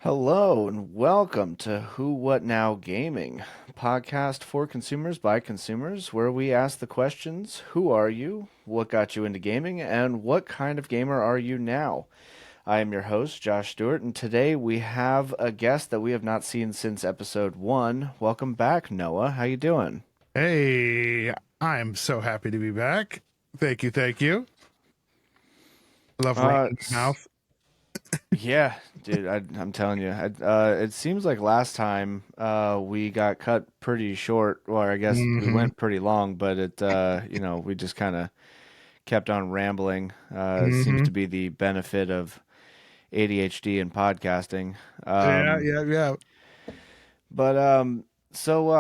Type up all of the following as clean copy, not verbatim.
Hello and welcome to Who What Now Gaming, podcast for consumers by consumers, where we ask the questions, who are you, what got you into gaming, and what kind of gamer are you now? I am your host, Josh Stewart, and today we have a guest that we have not seen since episode 1. Welcome back, Noah. How you doing? Hey, I'm so happy to be back. Thank you, thank you. I love Uh, running my s- mouth. yeah, dude, I'm telling you, it seems like last time we got cut pretty short, or I guess we Mm-hmm. went pretty long, but we just kind of kept on rambling. Seems Mm-hmm. to be the benefit of ADHD and podcasting. Yeah, yeah, yeah. But so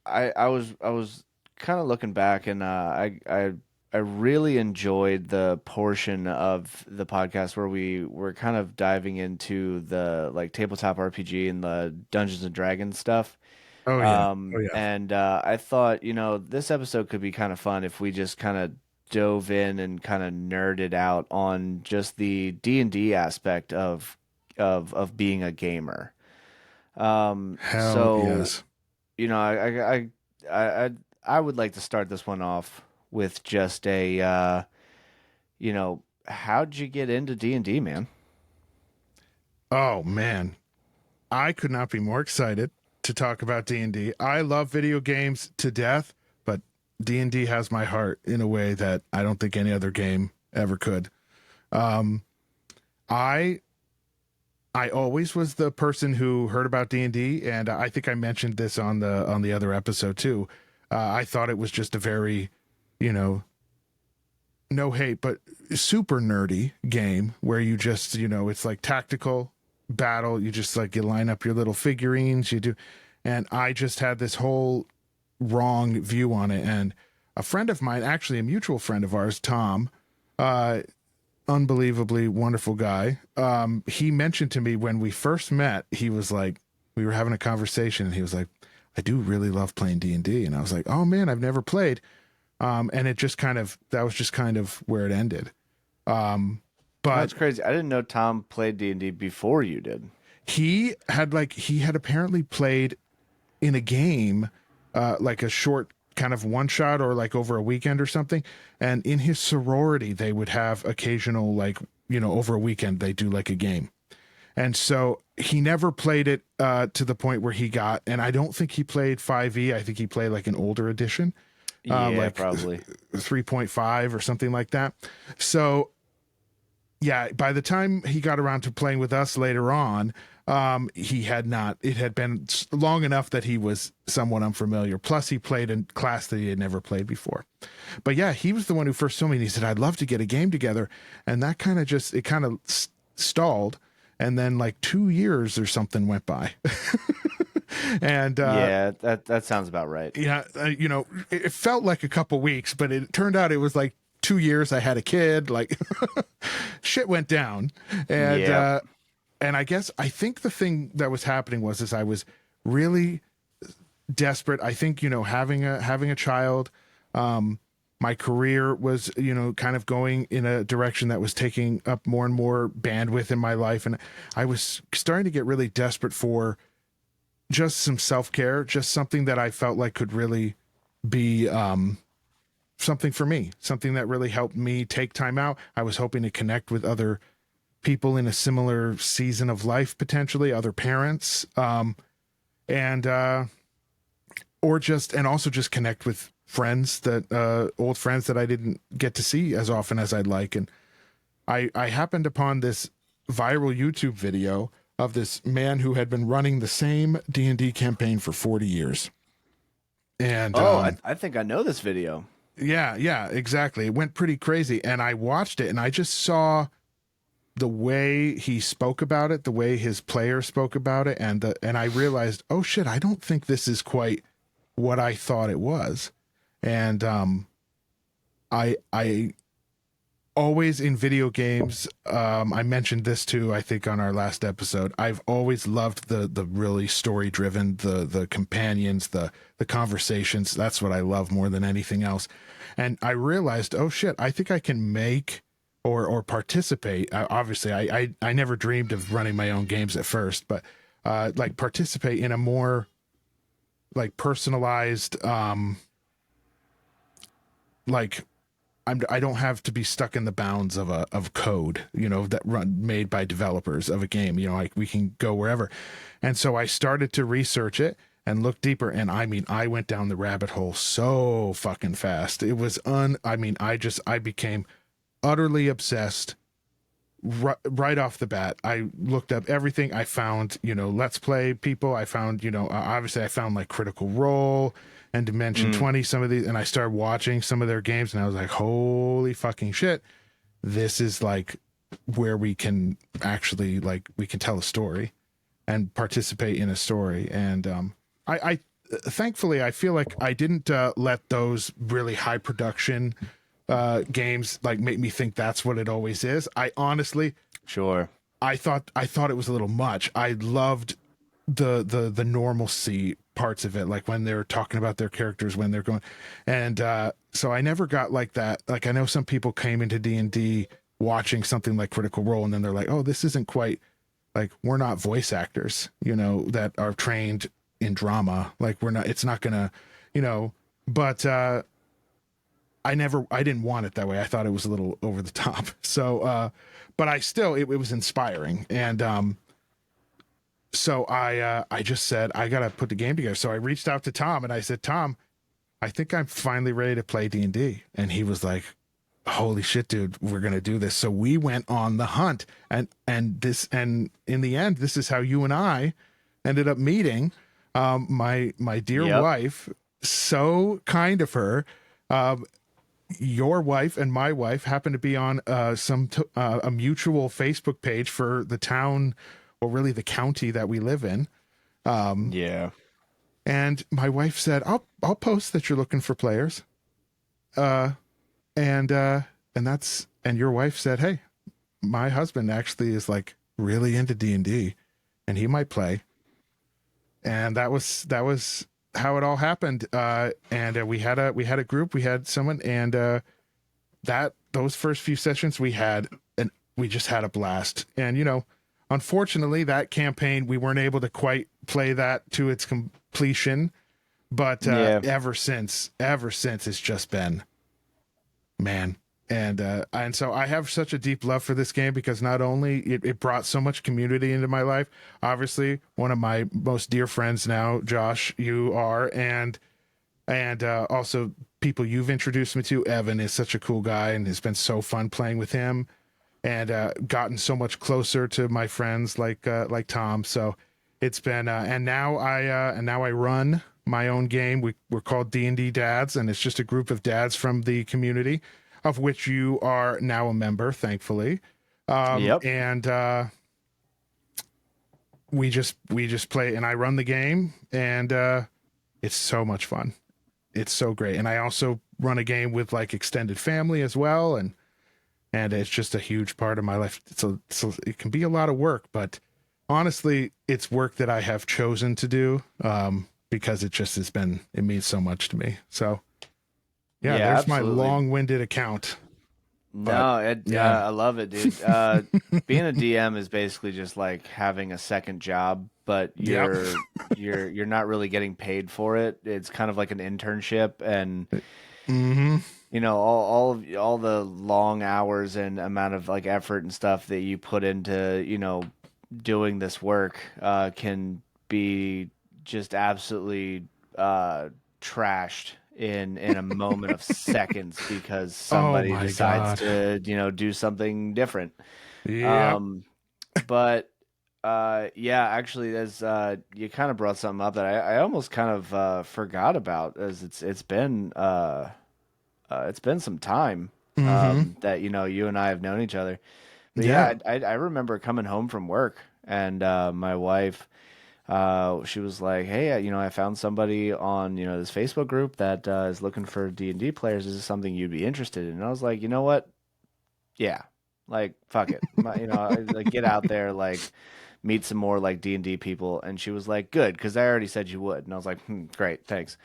I was kind of looking back, and I really enjoyed the portion of the podcast where we were kind of diving into the like tabletop RPG and the Dungeons and Dragons stuff. Oh yeah. Oh yeah. And I thought, this episode could be kind of fun if we just kind of dove in and kind of nerded out on just the D&D aspect of being a gamer. Hell So, yes. I I would like to start this one off with just how'd you get into D&D, man? Oh man. I could not be more excited to talk about D&D. I love video games to death, but D&D has my heart in a way that I don't think any other game ever could. Um I I always was the person who heard about D&D, and I think I mentioned this on the other episode too. I thought it was just a very, you know, no hate, but super nerdy game where you just, it's like tactical battle. You just like you line up your little figurines, you do, and I just had this whole wrong view on it. And a friend of mine, actually a mutual friend of ours, Tom, uh, unbelievably wonderful guy. He mentioned to me when we first met, he was like, we were having a conversation, and he was like, I do really love playing D&D. And I was like, oh man, I've never played. And it just kind of, that was just kind of where it ended. Um, but That's crazy. I didn't know Tom played D&D before you did. he had apparently played in a game, like a short kind of one shot or like over a weekend or something. And in his sorority, they would have occasional, like, over a weekend, they do like a game. And so he never played it to the point where he got, and I don't think he played 5e. I think he played like an older edition, Yeah, like probably. 3.5 or something like that. So yeah, by the time he got around to playing with us later on, he had not, it had been long enough that he was somewhat unfamiliar. Plus, he played in class that he had never played before. But yeah, he was the one who first told me, and he said, I'd love to get a game together. And that kind of just, it kind of stalled. And then like 2 years or something went by. and, Yeah, that sounds about right. yeah, it felt like a couple weeks, but it turned out it was like 2 years. I had a kid, like shit went down. And, Yeah. and I think the thing that was happening was is I was really desperate. I think having a child, my career was kind of going in a direction that was taking up more and more bandwidth in my life, and I was starting to get really desperate for just some self care, just something that I felt like could really be something for me, something that really helped me take time out. I was hoping to connect with other people in a similar season of life, potentially other parents, and or just and also just connect with friends that old friends that I didn't get to see as often as I'd like. And I happened upon this viral YouTube video of this man who had been running the same D&D campaign for 40 years. And Oh, I think I know this video. yeah, yeah, exactly. It went pretty crazy, and I watched it, and I just saw the way he spoke about it, the way his player spoke about it, and I realized, oh shit, I don't think this is quite what I thought it was. And I always in video games, I mentioned this too, I think on our last episode. I've always loved the really story driven, the companions, the conversations. That's what I love more than anything else. And I realized, oh shit, I think I can make or participate. Obviously, I never dreamed of running my own games at first, but like participate in a more like personalized like I don't have to be stuck in the bounds of a of code, you know, that run made by developers of a game. You know, like we can go wherever. And so I started to research it and look deeper. And I mean, I went down the rabbit hole so fucking fast. It was I mean, I became utterly obsessed right off the bat. I looked up everything. I found, you know, let's play people. I found, you know, obviously I found like Critical Role and Dimension Mm. 20, some of these, and I started watching some of their games, and I was like, holy fucking shit. This is like where we can actually, like, we can tell a story and participate in a story. And I thankfully, I feel like I didn't let those really high production games like make me think that's what it always is. I honestly, Sure. I thought it was a little much. I loved the normalcy parts of it, like when they're talking about their characters when they're going, and so I never got like that. Like I know some people came into D&D watching something like Critical Role, and then they're like, oh, this isn't quite like, we're not voice actors, you know, that are trained in drama. Like we're not. It's not gonna, you know. But I didn't want it that way. I thought it was a little over the top. So but I still, it was inspiring. And so I just said, I gotta put the game together. So I reached out to Tom and I said, Tom, I think I'm finally ready to play D&D. And he was like, holy shit, dude, we're gonna do this. So we went on the hunt, and in the end, this is how you and I ended up meeting. My dear Yep. wife, so kind of her. Your wife and my wife happened to be on a mutual Facebook page for the town, or really the county that we live in. Yeah. And my wife said, I'll post that you're looking for players." Uh, and and your wife said, "Hey, my husband actually is like really into D&D, and he might play." And that was how it all happened. And we had a group, we had someone, and that those first few sessions we just had a blast. And you know, unfortunately, that campaign we weren't able to quite play that to its completion. But Yeah. ever since it's just been, man. And so I have such a deep love for this game because not only it brought so much community into my life. Obviously, one of my most dear friends now, Josh, you are, and also people you've introduced me to. Evan is such a cool guy, and it's been so fun playing with him, and gotten so much closer to my friends like Tom. So it's been, and now I run my own game. We're called D&D Dads, and it's just a group of dads from the community, of which you are now a member, thankfully. Yep. And we just play, and I run the game, and it's so much fun. It's so great. And I also run a game with like extended family as well, and it's just a huge part of my life. So it can be a lot of work, but honestly, it's work that I have chosen to do, because it means so much to me. So yeah, Yeah, there's my absolutely. long-winded account. But No, yeah, I love it, dude. Being a DM is basically just like having a second job, but yep. you're not really getting paid for it. It's kind of like an internship, and Mm-hmm. you know, all the long hours and amount of like effort and stuff that you put into, you know, doing this work can be just absolutely trashed in a moment of seconds because Oh somebody my decides God. to, you know, do something different. Yep. Um, but yeah, actually, as you kind of brought something up that I almost kind of forgot about, as it's been some time Mm-hmm. that you know you and I have known each other. But Yeah. yeah, I remember coming home from work, and my wife, she was like, "Hey, you know, I found somebody on, you know, this Facebook group that is looking for D&D players. Is this something you'd be interested in?" And I was like, "You know what? Yeah, like fuck it, you know, like get out there, like meet some more like D&D people." And she was like, "Good, because I already said you would." And I was like, "Hmm, great, thanks."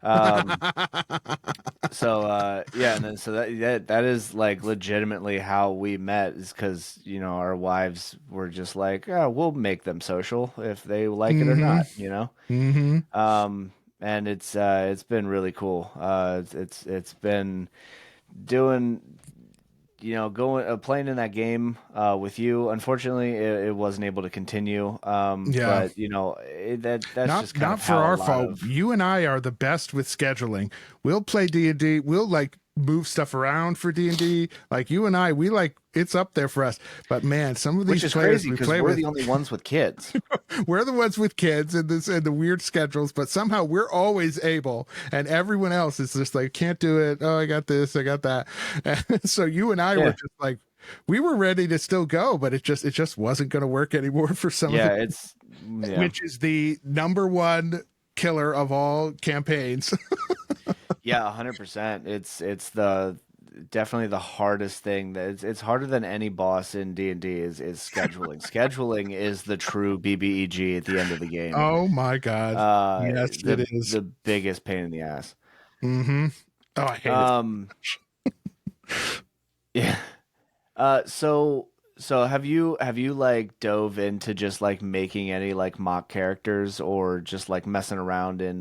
Um, Yeah, and then so that is like legitimately how we met is because our wives were just like, oh, we'll make them social if they like it or Mm-hmm. not. Mm-hmm. Um, and it's been really cool. It's been doing going playing in that game with you. Unfortunately, it wasn't able to continue. Yeah. But that's just kind of Not for how a our lot fault. of You and I are the best with scheduling. We'll play D&D. We'll like move stuff around for D&D. Like you and I, we like it's up there for us. But man, some of which these is players crazy we because play we're with, the only ones with kids. we're the ones with kids and this and the weird schedules, but somehow we're always able and everyone else is just like can't do it. Oh, I got this, I got that. And so you and I were Yeah. just like we were ready to still go, but it just wasn't going to work anymore for some of the Yeah, yeah. which is the number one killer of all campaigns. Yeah, 100%. It's the definitely the hardest thing that it's harder than any boss in D&D is scheduling. Scheduling is the true BBEG at the end of the game. Oh my god. Yes, it is. The biggest pain in the ass. Mm-hmm. Oh, I hate it. Um yeah. So have you like dove into just like making any like mock characters or just like messing around in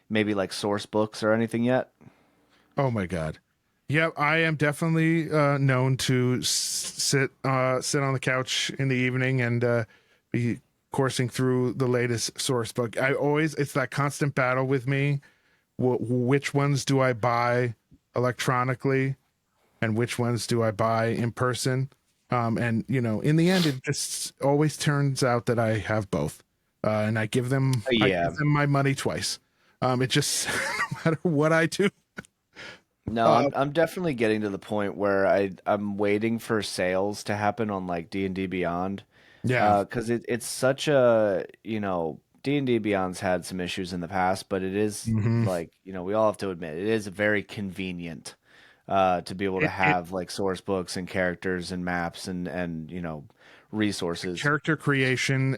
maybe like source books or anything yet? Oh my god. Yep, I am definitely known to sit on the couch in the evening and be coursing through the latest source book. I always it's that constant battle with me. Which ones do I buy electronically and which ones do I buy in person? And in the end, it just always turns out that I have both, and I Yeah. give them my money twice. It just no matter what I do. No, Uh, I'm definitely getting to the point where I'm waiting for sales to happen on like D&D Beyond. yeah, 'Cause it's such a, D&D Beyond's had some issues in the past, but it is hmm like, we all have to admit it is very convenient to be able to it have like source books and characters and maps and resources. character creation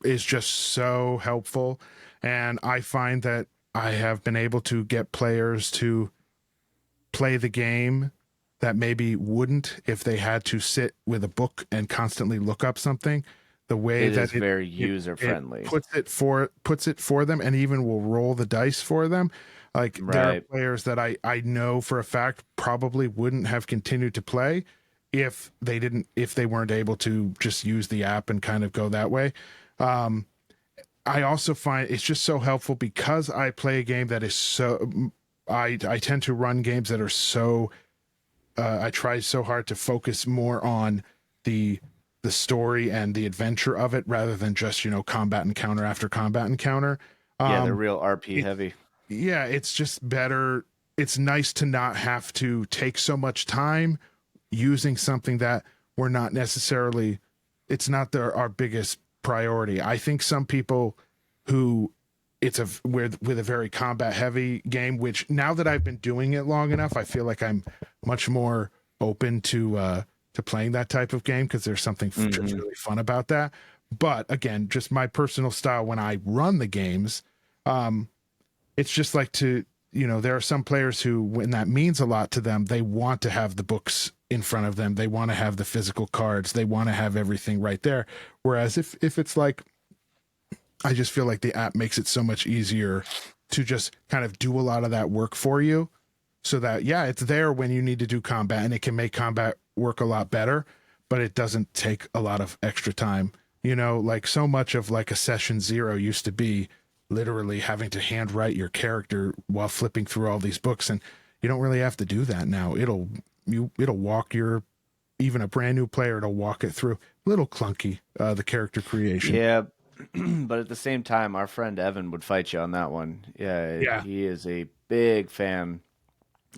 is just so helpful, and I find that I have been able to get players to play the game that maybe wouldn't if they had to sit with a book and constantly look up something the way It that is very it user-friendly. puts it for them and even will roll the dice for them. Like there are Right. players that I know for a fact probably wouldn't have continued to play if they weren't able to just use the app and kind of go that way. um I also find it's just so helpful because I play a game that is so I tend to run games that are so I try so hard to focus more on the the story and the adventure of it rather than just combat encounter after combat encounter. Yeah, they're Um, real RP it heavy. yeah, it's just better. It's nice to not have to take so much time using something that we're not necessarily. It's not our biggest priority. I think some people who it's a with a very combat heavy game, which now that I've been doing it long enough, I feel like I'm much more open to playing that type of game because there's something just Hmm. really fun about that. But again, just my personal style when I run the games, um, it's just like there are some players who when that means a lot to them, they want to have the books in front of them, they want to have the physical cards, they want to have everything right there. Whereas if it's like I just feel like the app makes it so much easier to just kind of do a lot of that work for you so that yeah, it's there when you need to do combat and it can make combat work a lot better, but it doesn't take a lot of extra time. Like so much of like a session zero used to be literally having to handwrite your character while flipping through all these books, and you don't really have to do that now. It'll walk your even a brand new player to walk it through. Little clunky, the character creation. Yeah, but at the same time, our friend Evan would fight you on that one. Yeah, Yeah. he is a big fan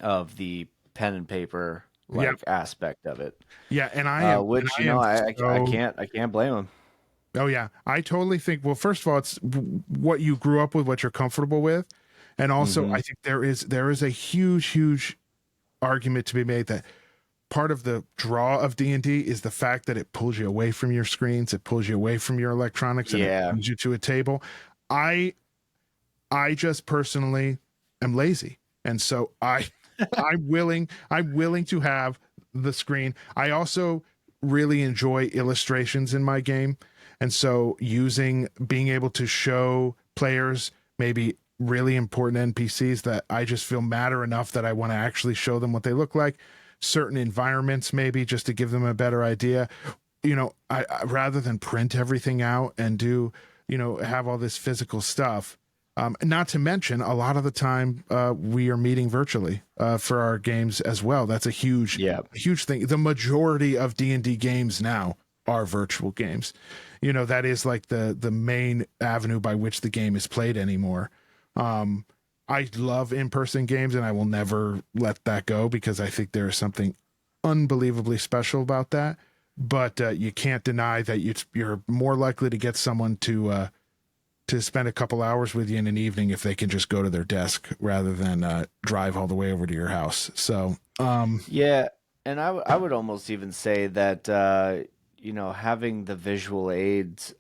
of the pen and paper Yeah. like aspect of it. Yeah, and Which I am I so. can't blame him. Oh yeah, I totally think. Well, first of all, it's what you grew up with, what you're comfortable with, and also Hmm. I think there is a huge argument to be made that part of the draw of D&D is the fact that it pulls you away from your screens, it pulls you away from your electronics, and it Yeah, brings you to a table. I I just personally am lazy. And so I'm willing to have the screen. I also really enjoy illustrations in my game. And so being able to show players maybe really important NPCs that I just feel matter enough that I want to actually show them what they look like, certain environments maybe just to give them a better idea. I rather than print everything out and have all this physical stuff. Not to mention, a lot of the time we are meeting virtually for our games as well. That's a Yeah. huge thing. The majority of D&D games now are virtual games. That is like the main avenue by which the game is played anymore. Um, I love in-person games, and I will never let that go because I think there is something unbelievably special about that. But you can't deny that you're more likely to get someone to spend a couple hours with you in an evening if they can just go to their desk rather than drive all the way over to your house. So, Yeah, and I would almost even say that having the visual aids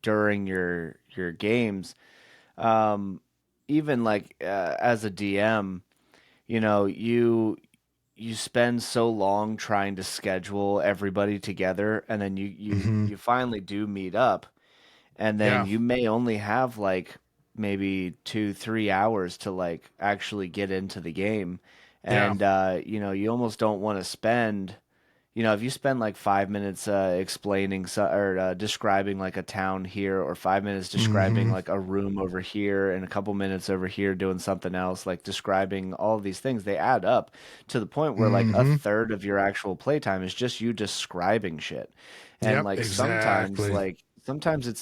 during your games, um, even like as a DM, you spend so long trying to schedule everybody together, and then mhm. you finally do meet up, and then Yeah, you may only have like maybe 2 3 hours to like actually get into the game. yeah, And you almost don't want to spend, if you spend like 5 minutes explaining or describing like a town here, or 5 minutes describing hmm, like a room over here, and a couple minutes over here doing something else, like describing all of these things, they add up to the point where like a hmm. third of your actual playtime is just you describing shit. And Yep, like exactly. sometimes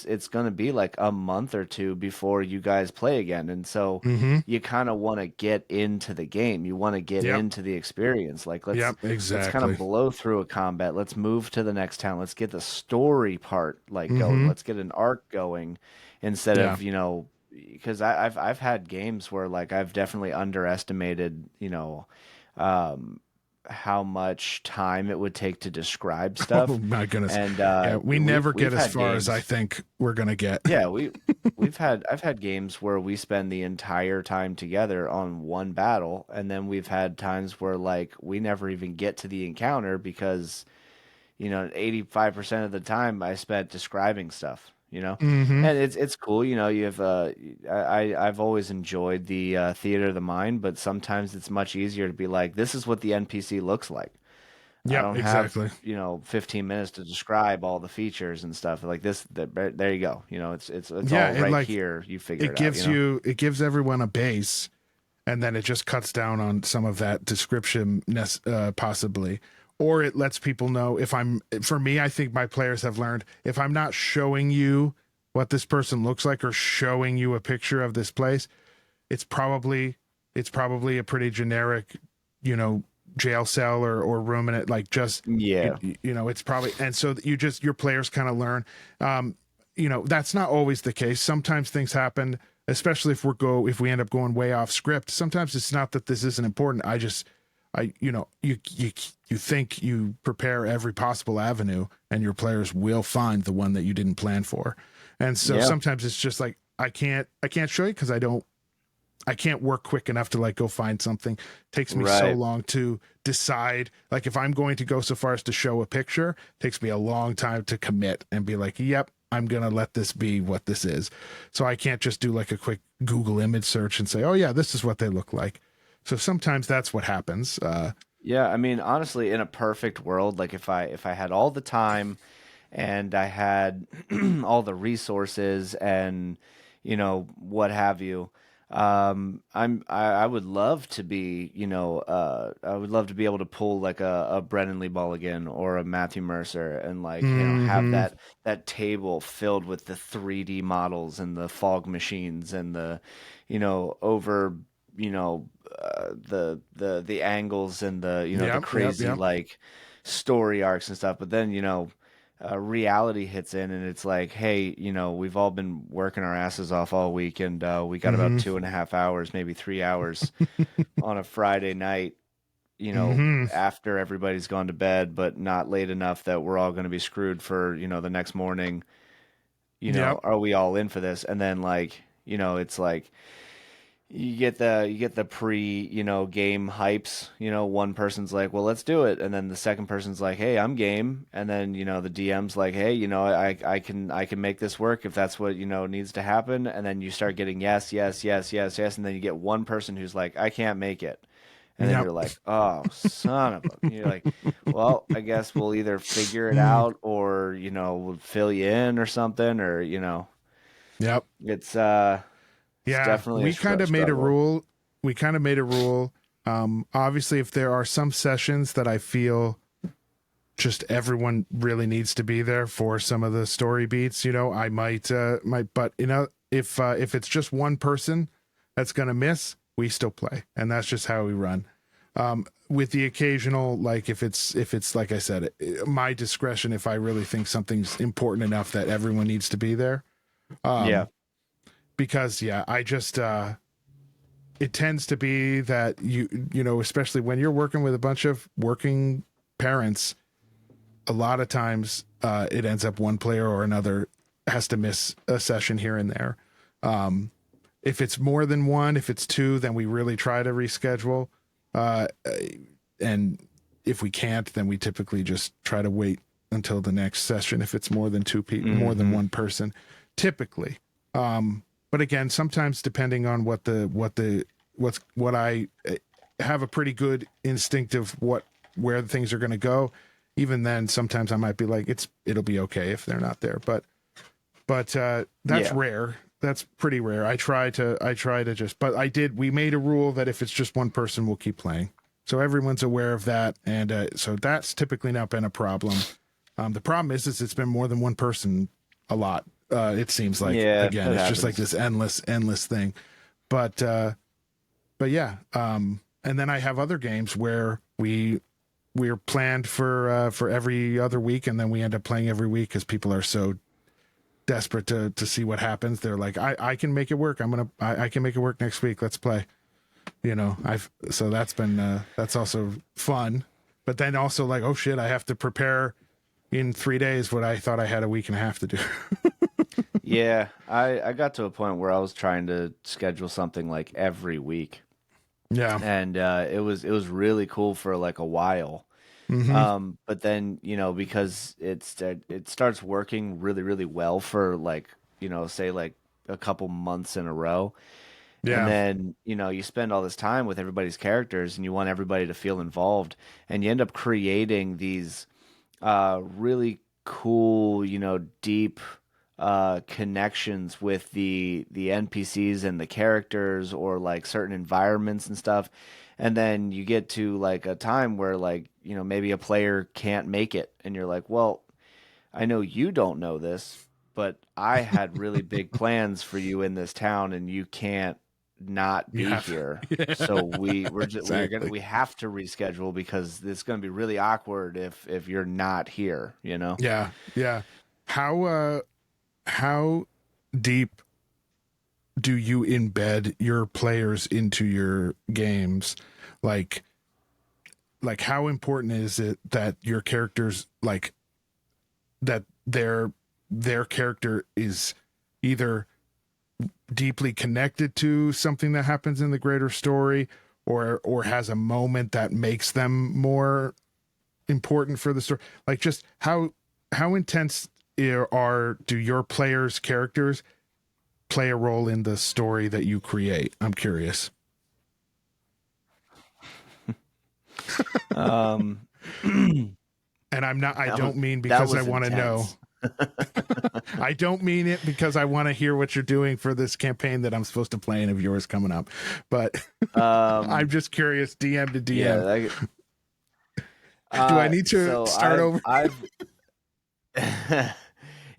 it's gonna be like a month or two before you guys play again. And so Hmm. you kind of want to get into the game. You want to get Yep, into the experience. Like let's yep, let's kind of exactly. blow through a combat. Let's move to the next town. Let's get the story part like going. Hmm. Let's get an arc going instead Yeah. of, because I've had games where like I've definitely underestimated, um, how much time it would take to describe Oh stuff. my goodness. And Yeah, we we've never get we've as had far as I games. think we're gonna get. Yeah, I've had games where we spend the entire time together on one battle, and then we've had times where like we never even get to the encounter because 85% of the time I spent describing stuff, Hmm. and it's cool. You have I've always enjoyed the theater of the mind, but sometimes it's much easier to be like, this is what the NPC looks like. I Yep, don't have, exactly. 15 minutes to describe all the features and stuff like this. There you go. It's Yeah, all it right like here. You figure it it out. gives you it gives everyone a base, and then it just cuts down on some of that description possibly, or it lets people know. If I'm For me, I think my players have learned, if I'm not showing you what this person looks like or showing you a picture of this place, it's probably it's probably a pretty generic, you know jail cell or room in it, like just Yeah, it's probably. And so you just your players kind of learn. That's not always the case. Sometimes things happen, especially if we end up going way off script. Sometimes it's not that this isn't important. You think you prepare every possible avenue, and your players will find the one that you didn't plan for. And so yeah, sometimes it's just like, I can't show you because I can't work quick enough to like go find something. It takes me so right. long to decide. Like if I'm going to go so far as to show a picture, it takes me a long time to commit and be like, yep, I'm gonna let this be what this is. So I can't just do like a quick Google image search and say, oh yeah, this is what they look like. So sometimes that's what happens. Yeah, I mean, honestly, in a perfect world, like if I had all the time and I had all the resources and what have you, I would love to be, I would love to be able to pull like a Brennan Lee Mulligan or a Matthew Mercer, and like, have Mm-hmm. that table filled with the 3D models and the fog machines and the, over, the angles and the, the Yep. Yep. crazy Yep. like story arcs and stuff. But then, reality hits in, and it's like, hey, we've all been working our asses off all week, and we got about Mm-hmm. 2.5 hours, maybe 3 hours on a Friday night, Mm-hmm. after everybody's gone to bed, but not late enough that we're all going to be screwed for, the next morning. Yep. Are we all in for this? And then like, it's like, you get the pre, game hypes. One person's like, "Well, let's do it," and then the second person's like, "Hey, I'm game," and then the DM's like, "Hey, I can make this work if that's what needs to happen," and then you start getting yes, yes, yes, yes, yes, and then you get one person who's like, "I can't make it," and then Yep. you're like, "Oh, son of a," you're like, "Well, I guess we'll either figure it Mm, out or we'll fill you in or something or yep. it's it's Yeah, definitely a we kind of made a struggle." rule. We kind of made a rule. Obviously, if there are some sessions that I feel just everyone really needs to be there for some of the story beats, I might, but if it's just one person that's gonna miss, we still play, and that's just how we run. With the occasional, like if it's like I said, my discretion if I really think something's important enough that everyone needs to be there. Yeah. Um, because yeah, I just it tends to be that especially when you're working with a bunch of working parents, a lot of times it ends up one player or another has to miss a session here and there. Um, if it's more than one, if it's two, then we really try to reschedule. Uh, and if we can't, then we typically just try to wait until the next session if it's more than two people, more than Hmm. one person, typically. But again, sometimes depending on what I have a pretty good instinct of where things are going to go. Even then, sometimes I might be like, it'll be okay if they're not there. But that's Yeah. rare. That's pretty rare. I try to just, but we made a rule that if it's just one person, we'll keep playing. So everyone's aware of that. And so that's typically not been a problem. The problem is it's been more than one person a lot. It seems like, Yeah, again, that it's just like happens. this endless thing. But yeah. And then I have other games where we're planned for every other week, and then we end up playing every week because people are so desperate to see what happens. They're like, I can make it work. I can make it work next week. Let's play. I've so that's been that's also fun. But then also like, oh shit, I have to prepare in 3 days what I thought I had a week and a half to do. Yeah, I got to a point where I was trying to schedule something like every week, Yeah. and it was really cool for like a while. Mm-hmm. But then because it starts working really really well for like say like a couple months in a row, and Yeah. then you spend all this time with everybody's characters, and you want everybody to feel involved, and you end up creating these really cool, deep connections with the NPCs and the characters or like certain environments and stuff. And then you get to like a time where like, maybe a player can't make it and you're like, "Well, I know you don't know this, but I had really big plans for you in this town and you can't not You be have. here. So Yeah. Exactly. we have to reschedule because it's going to be really awkward if you're not here, Yeah. Yeah. How deep do you embed your players into your games? Like how important is it that your characters that their character is either deeply connected to something that happens in the greater story or has a moment that makes them more important for the story? Like just how intense do your players' characters play a role in the story that you create? I'm curious. Um, And I that was don't mean that because I was want to know. intense. I don't mean it because I want to hear what you're doing for this campaign that I'm supposed to play in of yours coming up. But I'm Um, just curious, DM to yeah, DM. Do I need to so start over? yeah,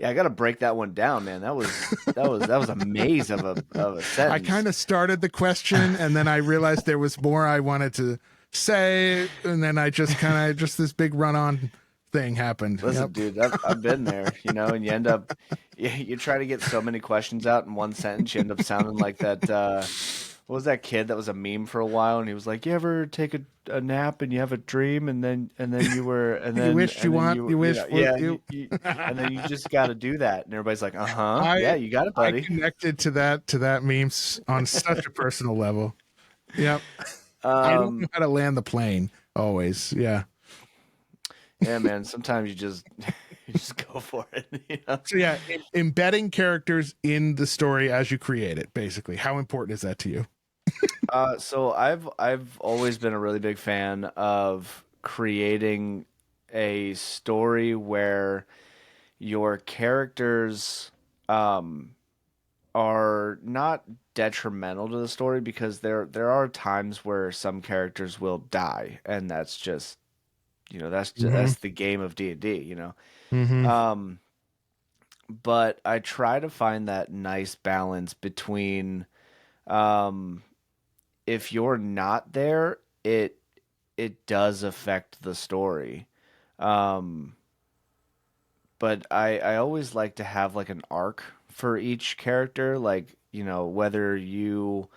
I got to break that one down, man. That was a maze of a I sentence. kind of started the question and then I realized there was more I wanted to say. And then I just just this big run on thing happened. Listen, Yep. dude, I've been there, and you end up you try to get so many questions out in one sentence, you end up sounding like that what was that kid that was a meme for a while, and he was like, "You ever take a nap and you have a dream, and then you were, You wish you want, you you wish know, for yeah, you. and then you just got to do that." And everybody's like, "Uh-huh, I yeah, you got it, I buddy." connected to that meme on such a personal level. Yep. I don't know Um, how to land the plane always. Yeah. yeah, man. Sometimes you just you just go for it, you know. So yeah, embedding characters in the story as you create it, basically. How important is that to you? So I've always been a really big fan of creating a story where your characters um are not detrimental to the story, because there are times where some characters will die, and that's just, Mm-hmm. that's the game of D&D, you know. Mm-hmm. Um but I try to find that nice balance between, um if you're not there, it does affect the story. Um, but I always like to have like an arc for each character, like, whether you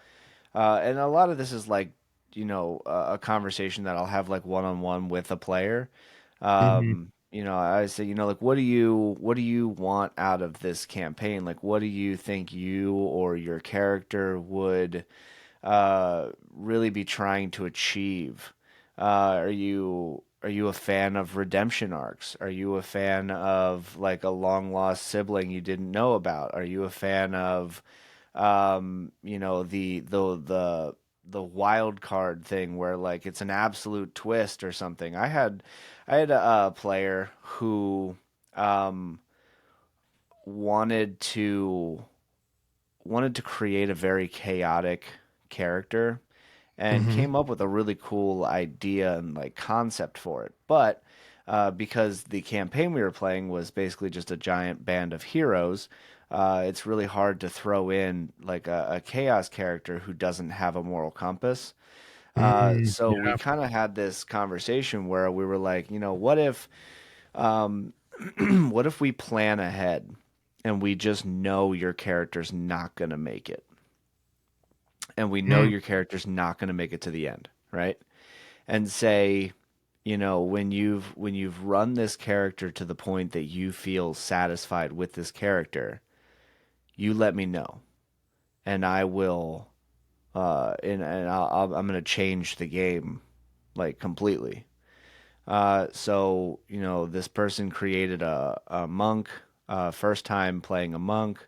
and a lot of this is like, a conversation that I'll have like one on one with a player. Mm-hmm. I say, like, what do you want out of this campaign? Like, what do you think you or your character would really be trying to achieve? Are you a fan of redemption arcs? Are you a fan of like a long lost sibling you didn't know about? Are you a fan of the wild card thing where like it's an absolute twist or something? I had a player who um wanted to wanted to create a very chaotic character, and Mm-hmm. came up with a really cool idea and like concept for it. But because the campaign we were playing was basically just a giant band of heroes, it's really hard to throw in like a chaos character who doesn't have a moral compass. Mm-hmm. So we Yeah. kind of had this conversation where we were like, um, what if we plan ahead and we just know your character's not gonna make it, and we know Mm. your character's not gonna make it to the end, right? And say, when you've run this character to the point that you feel satisfied with this character, you let me know, and I will, I'm gonna change the game like completely. So this person created a monk, first time playing a monk.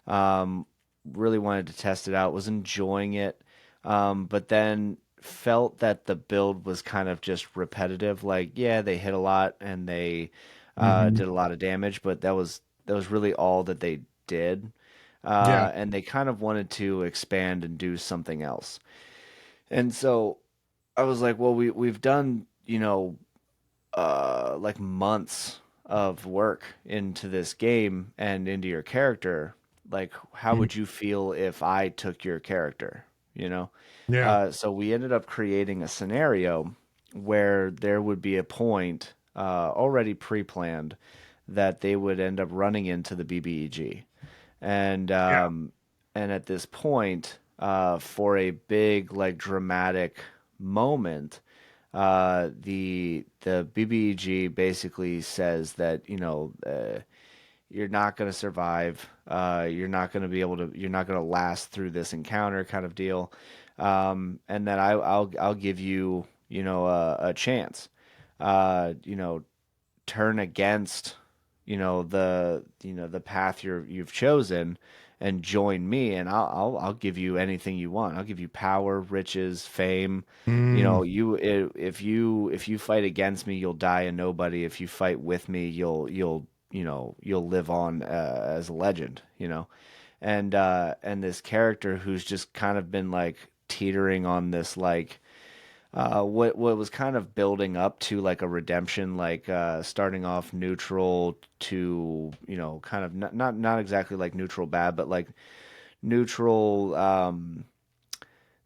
Um, really wanted to test it out, was enjoying it, but then felt that the build was kind of just repetitive. Like, yeah, they hit a lot and they Mm-hmm. did a lot of damage, but that was really all that they did. Yeah. And they kind of wanted to expand and do something else. And so I was like, well, we've done, like months of work into this game and into your character. Like, how Mhm. would you feel if I took your character? You know? Yeah. So we ended up creating a scenario where there would be a point already pre-planned that they would end up running into the BBEG, and Yeah. at this point, for a big like dramatic moment, the BBEG basically says that you're not going to survive. You're not going to last through this encounter, kind of deal. And then I'll give you, a chance. You know, turn against, the path you've chosen, and join me, and I'll give you anything you want. I'll give you power, riches, fame. Mm. If you fight against me, you'll die a nobody. If you fight with me, you'll live on as a legend. And this character who's just kind of been like teetering on this like what was kind of building up to like a redemption, like starting off neutral to, kind of not exactly like neutral bad, but like neutral,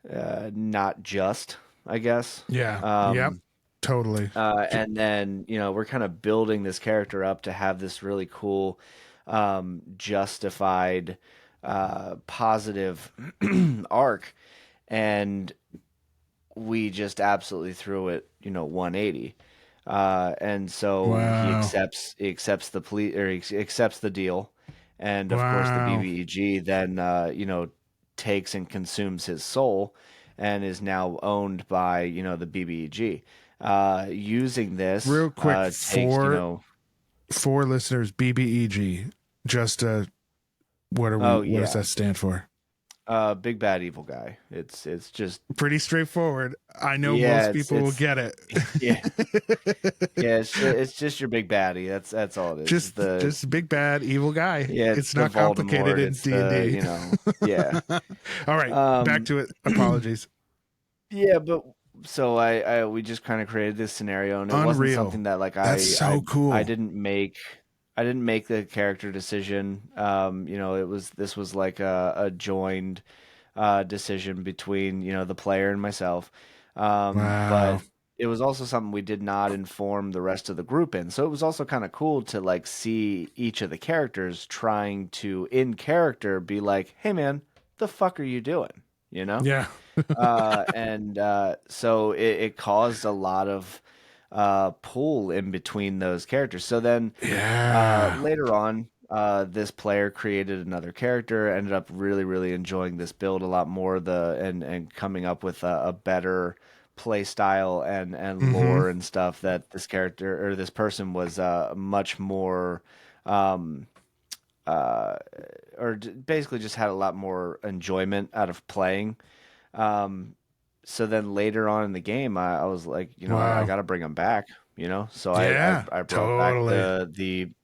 not just, I guess. Yeah. Yep. Um, Totally. J- and then, we're kind of building this character up to have this really cool, justified, positive arc. and we just absolutely threw it, 180. And so Wow. he accepts the plea, or he accepts the deal, and of course the Wow. BBEG then takes and consumes his soul, and is now owned by the BBEG. Using this Real quick takes for listeners, BBEG. Just oh what does yeah, that stand for? big bad evil guy. It's just Pretty straightforward. I know yeah, most people will it's get it. yeah. Yeah, it's just your big baddie. That's all it is. It's the just big bad evil guy. Yeah, it's It's the not complicated Voldemort. in It's D&D. yeah. All right, back Um, to it. Apologies. yeah, but so we just kind of created this scenario, and it wasn't Unreal. something that like That's so I cool. didn't make. I didn't make the character decision. This was like a joined decision between the player and myself. But Wow. it was also something we did not inform the rest of the group in. So it was also kind of cool to like see each of the characters trying to in character be like, "Hey man, the fuck are you doing?" You know? Yeah. And so it caused a lot of pull in between those characters. So then Yeah. later on, this player created another character, ended up really, really enjoying this build a lot more, and coming up with a better play style and Mm-hmm. lore and stuff that this character or this person was much more um, uh, basically just had a lot more enjoyment out of playing. Um, so then later on in the game, I was like, I Wow. got to bring him back, So Yeah. I brought back Totally.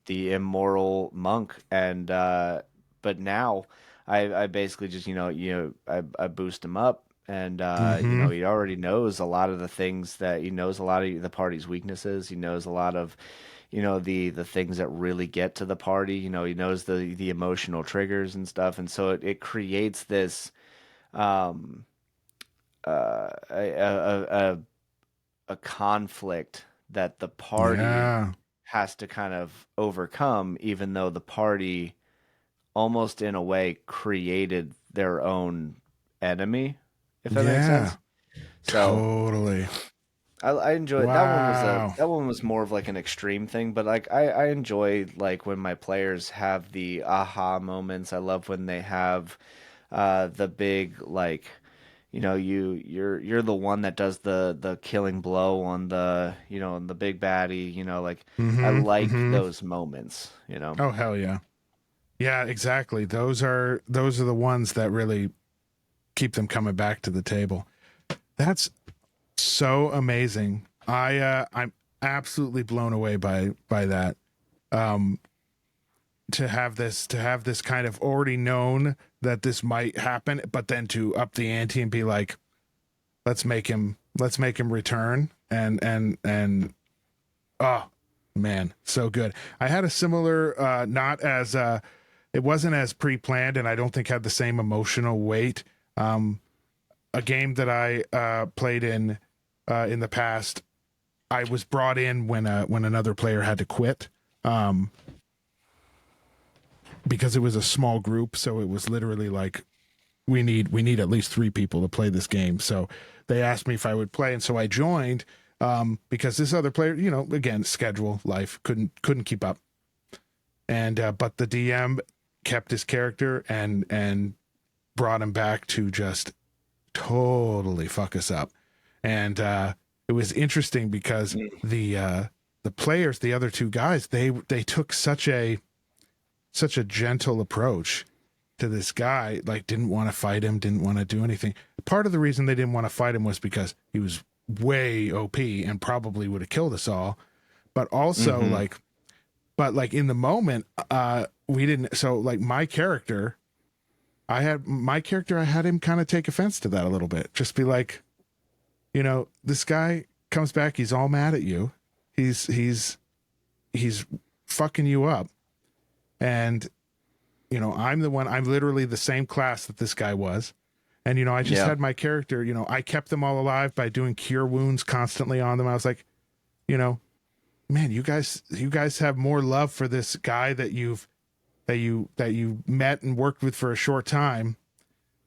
the immoral monk, and but now I basically just I boost him up, and Mm-hmm. he already knows a lot of the things that he knows a lot of the party's weaknesses. He knows a lot of the things that really get to the party. He knows the emotional triggers and stuff, and so it creates this um a conflict that the party Yeah. has to kind of overcome, even though the party almost in a way created their own enemy, if that makes Yeah. sense. So Totally. I enjoyed that one. Wow. That one was more of like an extreme thing, but like I enjoy like when my players have the aha moments. I love when they have the big like you're the one that does the killing blow on the on the big baddie, like I Mm-hmm. like Mm-hmm. those moments. Oh hell yeah. Yeah, exactly. Those are the ones that really keep them coming back to the table. That's so amazing. I'm absolutely blown away by that. Um to have this kind of already known that this might happen, but then to up the ante and be like, let's make him return and oh man, so good. I had a similar not as it wasn't as pre-planned and I don't think had the same emotional weight. A game that I played in the past, I was brought in when another player had to quit. Um, because it was a small group, so it was literally like we need at least 3 people to play this game. So they asked me if I would play, and so I joined because this other player, again, schedule, life couldn't keep up, and but the DM kept his character and brought him back to just totally fuck us up, and it was interesting because the players, the other 2 guys, they took such a gentle approach to this guy, like didn't want to fight him, didn't want to do anything. Part of the reason they didn't want to fight him was because he was way OP and probably would have killed us all. But also Mm-hmm. like in the moment, we didn't. So like my character, I had him kind of take offense to that a little bit. Just be like, this guy comes back, he's all mad at you. He's fucking you up. And I'm literally the same class that this guy was. And, I just Yeah. had my character, I kept them all alive by doing cure wounds constantly on them. I was like, you know, man, you guys have more love for this guy that you met and worked with for a short time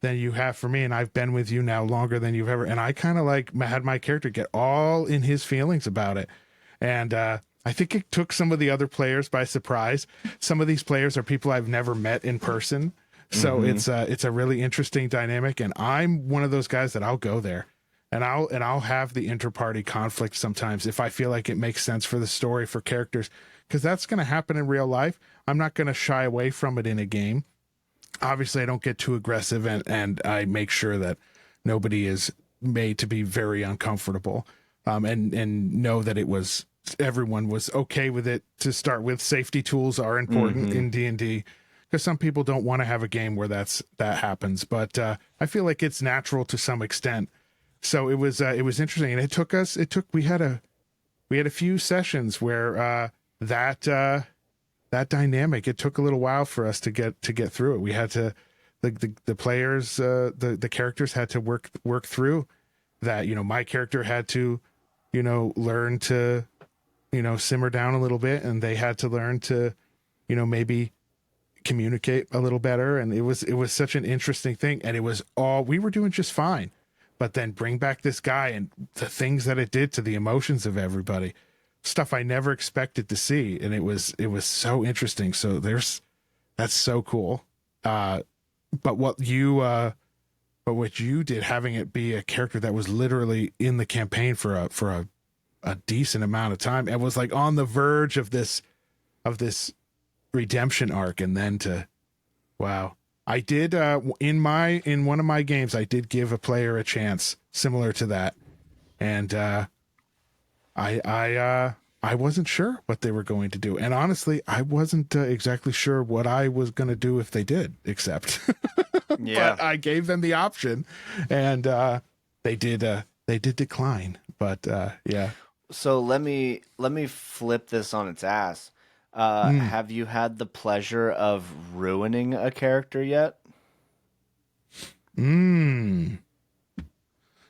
than you have for me, and I've been with you now longer than you've ever. And I kind of like had my character get all in his feelings about it, and I think it took some of the other players by surprise. Some of these players are people I've never met in person, so Mm-hmm. it's a really interesting dynamic. And I'm one of those guys that I'll go there. And I'll have the inter-party conflict sometimes if I feel like it makes sense for the story, for characters, because that's going to happen in real life. I'm not going to shy away from it in a game. Obviously, I don't get too aggressive, and I make sure that nobody is made to be very uncomfortable, and know that it was everyone was okay with it to start with. Safety tools are important Mm-hmm. in D&D because some people don't want to have a game where that happens, but I feel like it's natural to some extent. So it was interesting, and we had a few sessions where that dynamic, it took a little while for us to get through it. We had to the players, the characters had to work through that. My character had to learn to simmer down a little bit, and they had to learn to maybe communicate a little better. And it was such an interesting thing, and it was all we were doing just fine. But then bring back this guy and the things that it did to the emotions of everybody, stuff I never expected to see. And it was so interesting. So that's so cool. Uh, but what you did, having it be a character that was literally in the campaign for a decent amount of time and was like on the verge of this redemption arc, and then to wow. I did in one of my games I did give a player a chance similar to that. And I wasn't sure what they were going to do. And honestly, I wasn't exactly sure what I was going to do if they did accept. Yeah. But I gave them the option, and they did decline. But yeah. So let me flip this on its ass. Mm. Have you had the pleasure of ruining a character yet? Mm.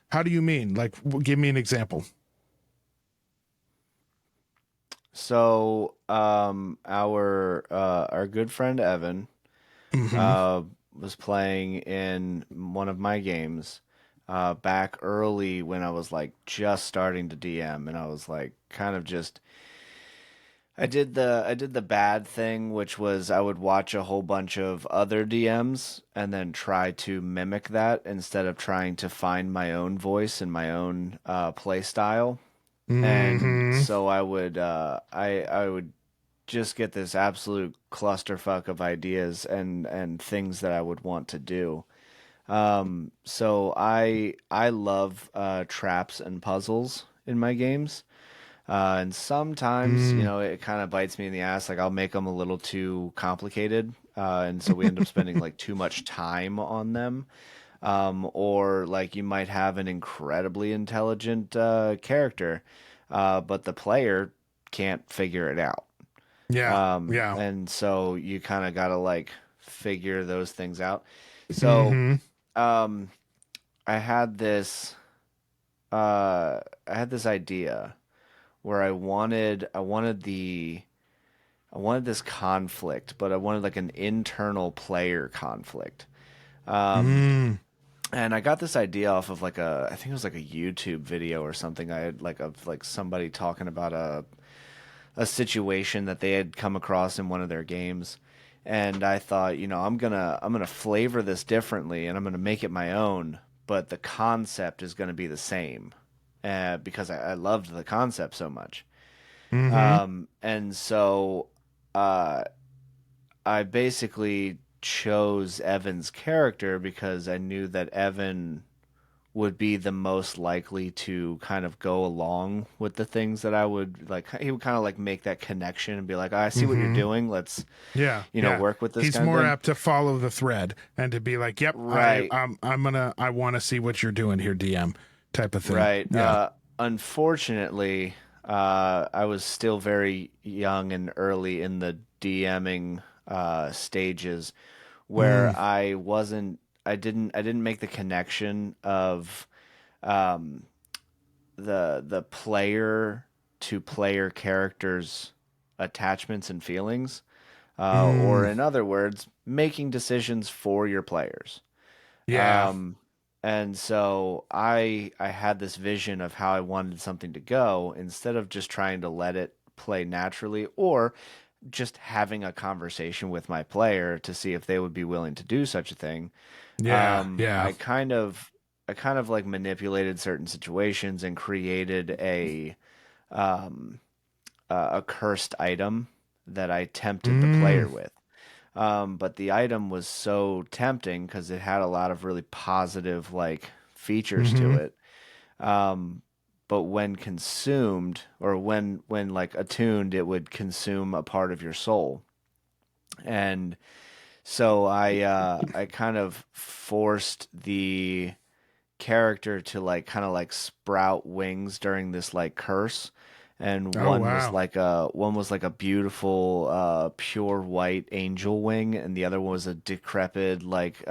How do you mean? Like, give me an example. So, our good friend Evan Mm-hmm. uh, was playing in one of my games back early when I was like just starting to DM, and I was like kind of just I did the bad thing, which was I would watch a whole bunch of other DMs and then try to mimic that instead of trying to find my own voice and my own play style. And Mm-hmm. so I would just get this absolute clusterfuck of ideas and things that I would want to do. So I love traps and puzzles in my games. And sometimes, Mm. it kind of bites me in the ass. Like I'll make them a little too complicated, and so we end up spending like too much time on them. Or like you might have an incredibly intelligent character, but the player can't figure it out. Yeah. Yeah. And so you kind of gotta like figure those things out. So, Mm-hmm. um, I had this, I had this idea where I wanted this conflict, but I wanted like an internal player conflict. Um, Mm. and I got this idea off of I think it was like a YouTube video or something. I had like of like somebody talking about a situation that they had come across in one of their games. And I thought, I'm gonna flavor this differently and I'm gonna make it my own, but the concept is gonna be the same. Because I loved the concept so much. Mm-hmm. And so uh, I basically chose Evan's character because I knew that Evan would be the most likely to kind of go along with the things that I would like. He would kind of like make that connection and be like, I see what you're Mm-hmm. doing. Let's, Yeah, yeah. work with this He's kind of more thing. apt to follow the thread and to be like, "Yep, Right, I want to see what you're doing here, DM," type of thing. right. Yeah. Unfortunately, I was still very young and early in the DMing stages Mm. where I didn't make the connection of um, the player to player characters attachments and feelings, or Mm. in other words, making decisions for your players. Yeah. And so I had this vision of how I wanted something to go instead of just trying to let it play naturally or just having a conversation with my player to see if they would be willing to do such a thing. Yeah. Yeah. I kind of like manipulated certain situations and created um a cursed item that I tempted the Mm. player with. But the item was so tempting because it had a lot of really positive like features to Mm-hmm. it. Um, but when consumed or when like attuned, it would consume a part of your soul. And so I kind of forced the character to like kind of like sprout wings during this like curse, and Oh wow. one was like a beautiful pure white angel wing, and the other one was a decrepit like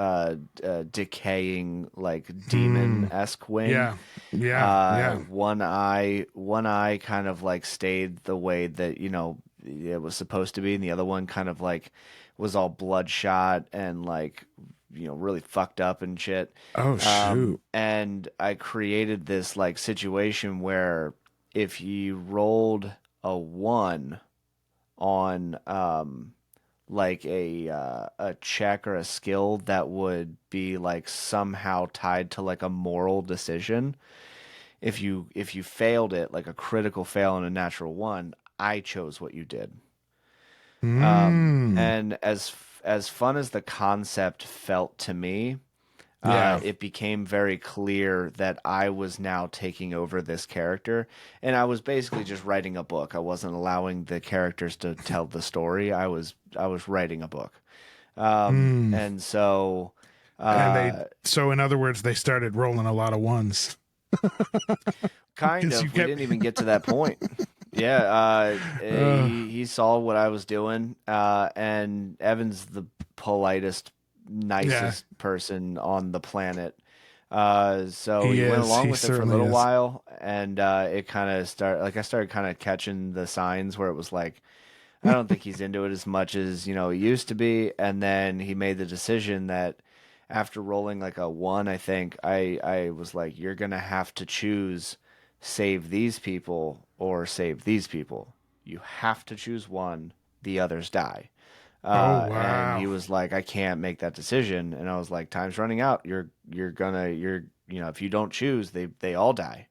decaying like Hmm. demon-esque wing. Yeah. Yeah. Yeah. One eye kind of like stayed the way that it was supposed to be, and the other one kind of like was all bloodshot and like really fucked up and shit. Oh shoot. And I created this like situation where if you rolled a one on like a check or a skill that would be like somehow tied to like a moral decision, if you failed it like a critical fail and a natural one, I chose what you did. Hmm. And as fun as the concept felt to me, Yeah. it became very clear that I was now taking over this character, and I was basically just writing a book. I wasn't allowing the characters to tell the story. I was writing a book, Hmm. and so And they, uh, so in other words, they started rolling a lot of ones kind because you of. We kept. didn't even get to that point. Yeah, uh, he saw what I was doing, and Evan's the politest, yeah, nicest person on the planet. So he he went is. along He with it for a certainly little is. while, and it kind of I started kind of catching the signs where it was like, I don't think he's into it as much as he used to be. And then he made the decision that after rolling like a one, I think I was like, you're gonna have to choose save these people or save these people. You have to choose one, the others die. Oh And he wow. was like, I can't make that decision. And I was like, time's running out. If you don't choose, they all die.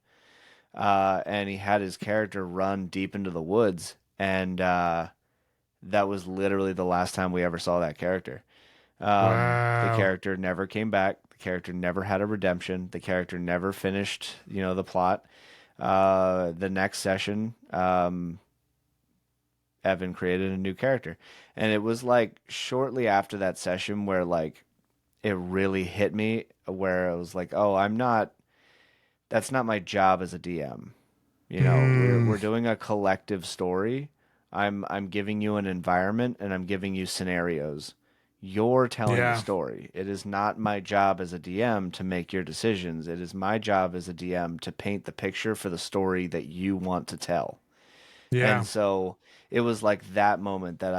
And he had his character run deep into the woods, and that was literally the last time we ever saw that character. The Wow. character never came back. The character never had a redemption. The character never finished, the plot. The next session, Evan created a new character. And it was like shortly after that session where like it really hit me where I was like, "Oh, that's not my job as a DM." We're Hmm. we're doing a collective story. I'm giving you an environment and I'm giving you scenarios. You're telling the Yeah. story. It is not my job as a DM to make your decisions. It is my job as a DM to paint the picture for the story that you want to tell. And Yeah. so it was like that moment that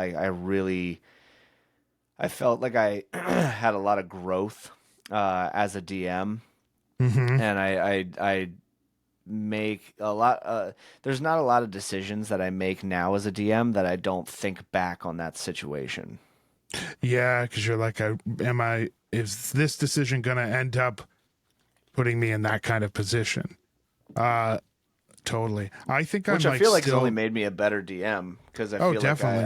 I felt like I had a lot of growth as a DM, Mm-hmm. and I make a lot. There's not a lot of decisions that I make now as a DM that I don't think back on that situation. Yeah, because you're like, am I? Is this decision gonna end up putting me in that kind of position? Uh, totally. I think I'm Which I like feel like has only still. made me a better DM because I Oh, feel like definitely.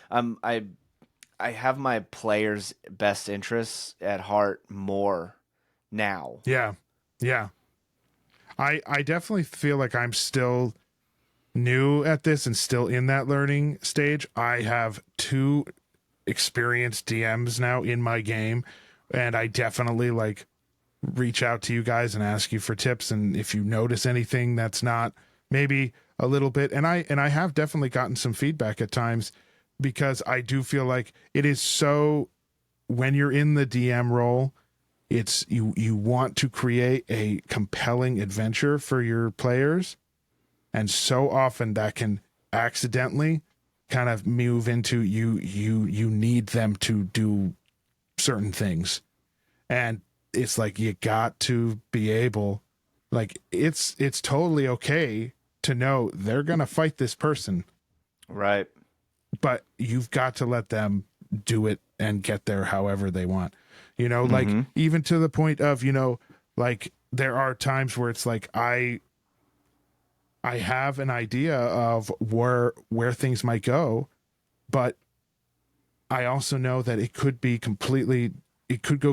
I'm I have my players' best interests at heart more now. Yeah. Yeah. I definitely feel like I'm still new at this and still in that learning stage. I have two experienced DMs now in my game, and I definitely like reach out to you guys and ask you for tips and if you notice anything that's not maybe a little bit, and I have definitely gotten some feedback at times because I do feel like it is so when you're in the DM role, it's you want to create a compelling adventure for your players, and so often that can accidentally kind of move into you need them to do certain things, And it's like you got to be able, like it's totally okay to know they're gonna fight this person, Right. but you've got to let them do it and get there however they want. Like Mm-hmm. even to the point of, like there are times where it's like I have an idea of where things might go, but I also know that it could go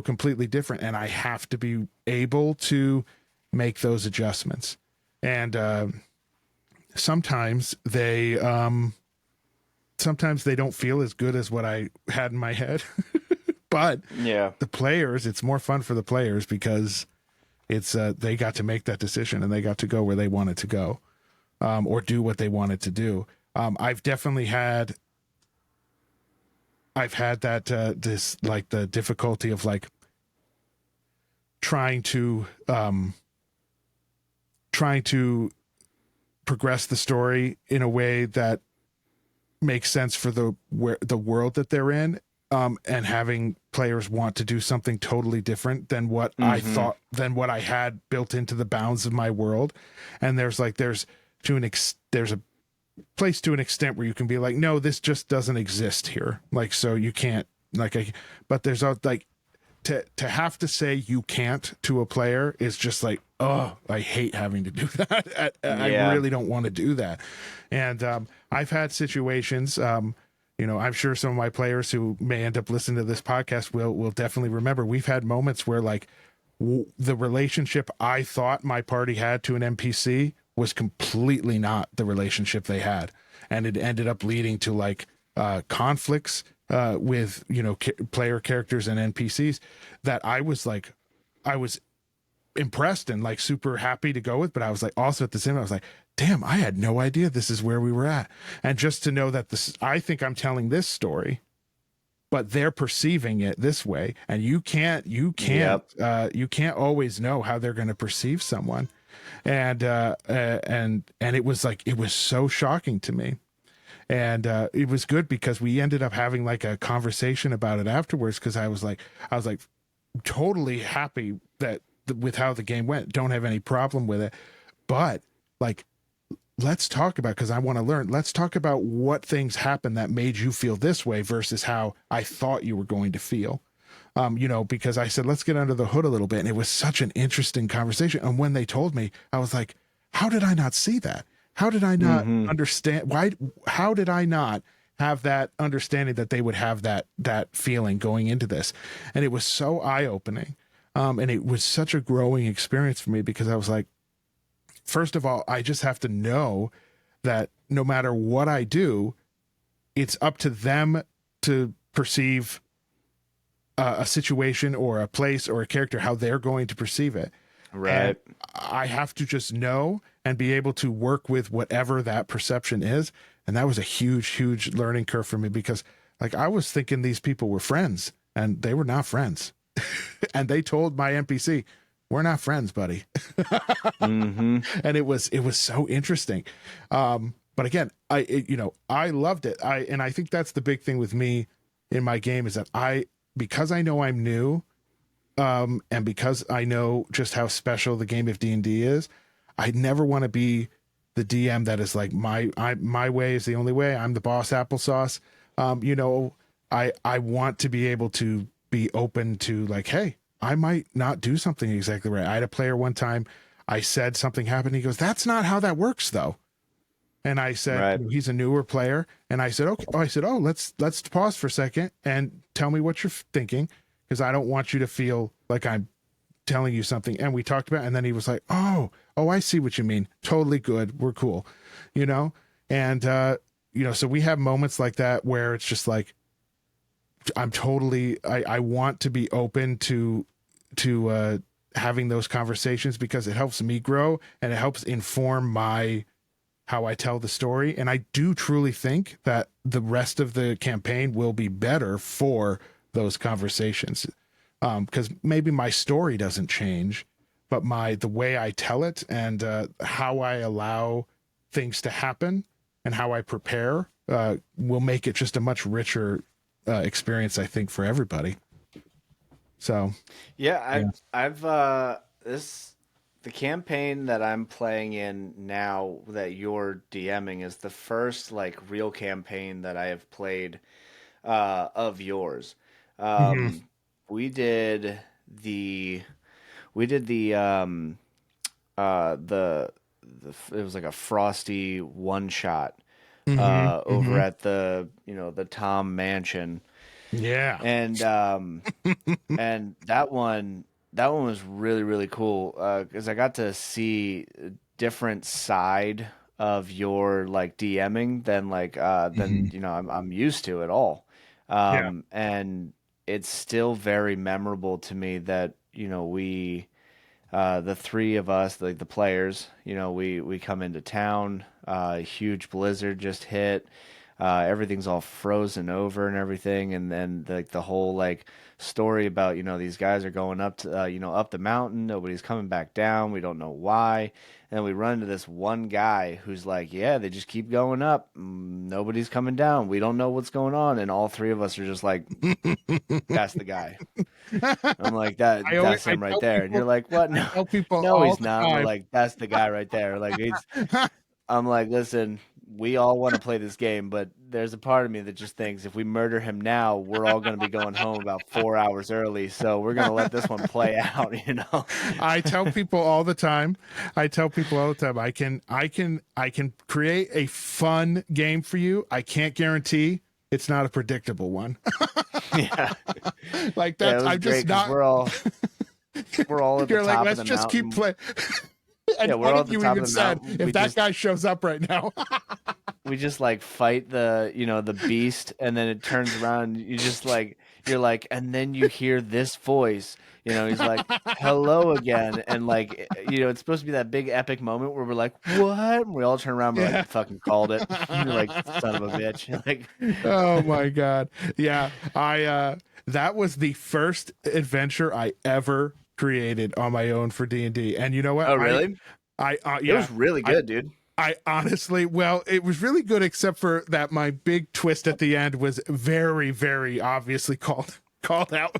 completely different, and I have to be able to make those adjustments. And sometimes sometimes they don't feel as good as what I had in my head. But Yeah. the players, it's more fun for the players because it's they got to make that decision and they got to go where they wanted to go, or do what they wanted to do. I've had that this like the difficulty of like trying to trying to progress the story in a way that makes sense for the world that they're in, and having players want to do something totally different than what I Mm-hmm. thought, than what I had built into the bounds of my world. And there's a place to an extent where you can be like, no, this just doesn't exist here, like, so you can't, like, but there's a like to have to say you can't to a player is just like, oh, I hate having to do that. I Yeah. really don't want to do that. And I've had situations, I'm sure some of my players who may end up listening to this podcast will definitely remember, we've had moments where like the relationship I thought my party had to an NPC was completely not the relationship they had, and it ended up leading to like conflicts with player characters and NPCs that I was impressed and like super happy to go with, but I was like also at the same time I was like, damn, I had no idea this is where we were at. And just to know that I think I'm telling this story, but they're perceiving it this way, and Yep. you can't always know how they're going to perceive someone. And it was like, it was so shocking to me. And it was good because we ended up having like a conversation about it afterwards, because I was like totally happy that with how the game went, don't have any problem with it, but like, let's talk about, because I want to learn, let's talk about what things happened that made you feel this way versus how I thought you were going to feel. Because I said, let's get under the hood a little bit. And it was such an interesting conversation. And when they told me, I was like, how did I not see that? How did I not Mm-hmm. understand? How did I not have that understanding that they would have that feeling going into this? And it was so eye opening. And it was such a growing experience for me, because I was like, first of all, I just have to know that no matter what I do, it's up to them to perceive a situation or a place or a character, how they're going to perceive it. And Right. I have to just know and be able to work with whatever that perception is. And that was a huge, huge learning curve for me, because like I was thinking these people were friends and they were not friends. And they told my NPC, we're not friends, buddy. Mm-hmm. And it was so interesting. But again, I loved it. I think that's the big thing with me in my game, is that because I know I'm new, and because I know just how special the game of D&D is, I never want to be the DM that is like my way is the only way. I'm the boss applesauce. I want to be able to be open to like, hey, I might not do something exactly right. I had a player one time, I said something happened. He goes, that's not how that works though. And I said, Right. he's a newer player. And I said, okay. I said, oh, let's pause for a second and tell me what you're thinking, because I don't want you to feel like I'm telling you something. And we talked about it, and then he was like, oh, I see what you mean. Totally good. We're cool, you know? And, so we have moments like that where it's just like, I want to be open to having those conversations, because it helps me grow and it helps inform how I tell the story. And I do truly think that the rest of the campaign will be better for those conversations. Because maybe my story doesn't change, but the way I tell it, and how I allow things to happen and how I prepare will make it just a much richer experience, I think, for everybody. So Yeah, yeah. I've this the campaign that I'm playing in now that you're DMing is the first like real campaign that I have played of yours. Hmm. Um we did the we did the it was like a frosty one shot Hmm. over Hmm. at the the Tom Mansion Yeah. and that one was really really cool because I got to see a different side of your like DMing than than Hmm. I'm used to at all. Yeah. And it's still very memorable to me that we the three of us, like the players, we come into town. A huge blizzard just hit. Everything's all frozen over and everything, and then like the whole like story about these guys are going up to up the mountain. Nobody's coming back down. We don't know why. And then we run into this one guy who's like, yeah, they just keep going up. Nobody's coming down. We don't know what's going on, and all three of us are just like, that's the guy. I'm like that's I him right tell there. And you're people, like, what? I No, tell people no, all he's the not. We're time. like, that's the guy right there. Like I'm like, listen, we all want to play this game, but there's a part of me that just thinks if we murder him now, we're all gonna be going home about 4 hours early. So we're gonna let this one play out. I tell people all the time. I tell people all the time. I can create a fun game for you. I can't guarantee it's not a predictable one. Yeah. Like Yeah, it that's was I'm great just because not. we're all at the You're like, top of let's the just keep mountain. playing. Yeah, And we're one all of at the you top of even the said, mountain. if that guy shows up right now. We just like fight the beast, and then it turns around. You just like you're like, and then you hear this voice. He's like, "Hello again," and like it's supposed to be that big epic moment where we're like, "What?" And we all turn around. We're like, Yeah. "Fucking called it." You're like, "Son of a bitch!" You're like, Oh my god. Yeah, I that was the first adventure I ever created on my own for D&D. And you know what? "Oh, really?" It Yeah. was really I good, dude. I honestly, well, it was really good except for that my big twist at the end was very very obviously called out.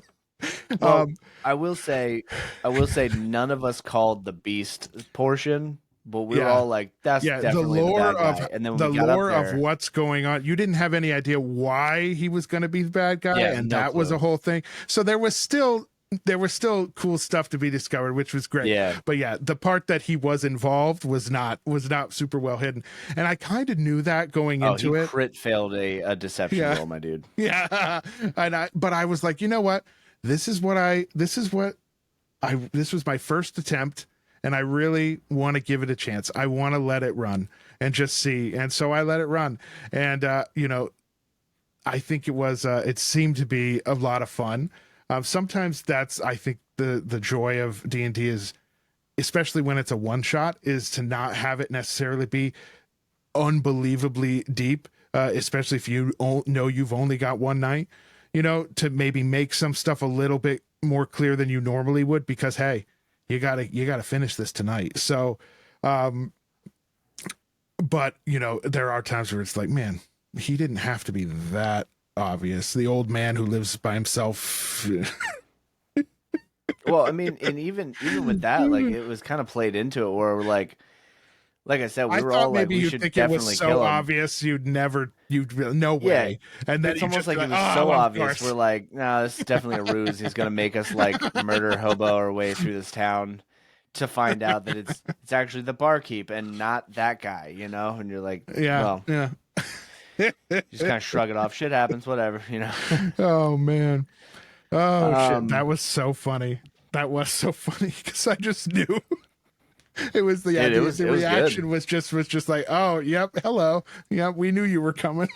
Well, Um I will say, I will say, none of us called the beast portion, but we were yeah. all like, "That's Yeah, definitely the bad guy." And then when we the got up lore of there, what's going on. You didn't have any idea why he was going to be the bad guy, yeah, and no that was a clue. whole thing. So there was still cool stuff to be discovered, which was great. Yeah. But yeah, the part that he was involved was not super well hidden, and I kind of knew that going Oh, he into it. crit failed a deception Yeah, roll, my dude. yeah, but I was like, you know what? This was my first attempt, and I really want to give it a chance. I want to let it run and just see. And so I let it run. And I think it seemed to be a lot of fun. Sometimes that's I think the joy of D&D is, especially when it's a one shot, is to not have it necessarily be unbelievably deep, especially if you know you've only got one night, to maybe make some stuff a little bit more clear than you normally would, because hey, you gotta finish this tonight. So, but there are times where it's like, man, he didn't have to be that obvious. The old man who lives by himself. Well, I mean, and even with that, like it was kind of played into it where we're like I said, we I were thought all like, maybe we you'd should think it was definitely so kill him. obvious no Yeah, way, and then it's you almost just be like it like, was oh, so of obvious. We're course. like, nah, this is definitely a ruse. He's gonna make us like murder hobo our way through this town to find out that it's actually the barkeep and not that guy. And you're like, Yeah, well, yeah. you just kind of shrug it off. Shit happens, whatever. Oh man. Oh shit. That Um, was so funny. That was so funny because I just knew it was the dude, it idea. was The it was good. reaction was just like, oh, yep, hello, yep, we knew you were coming.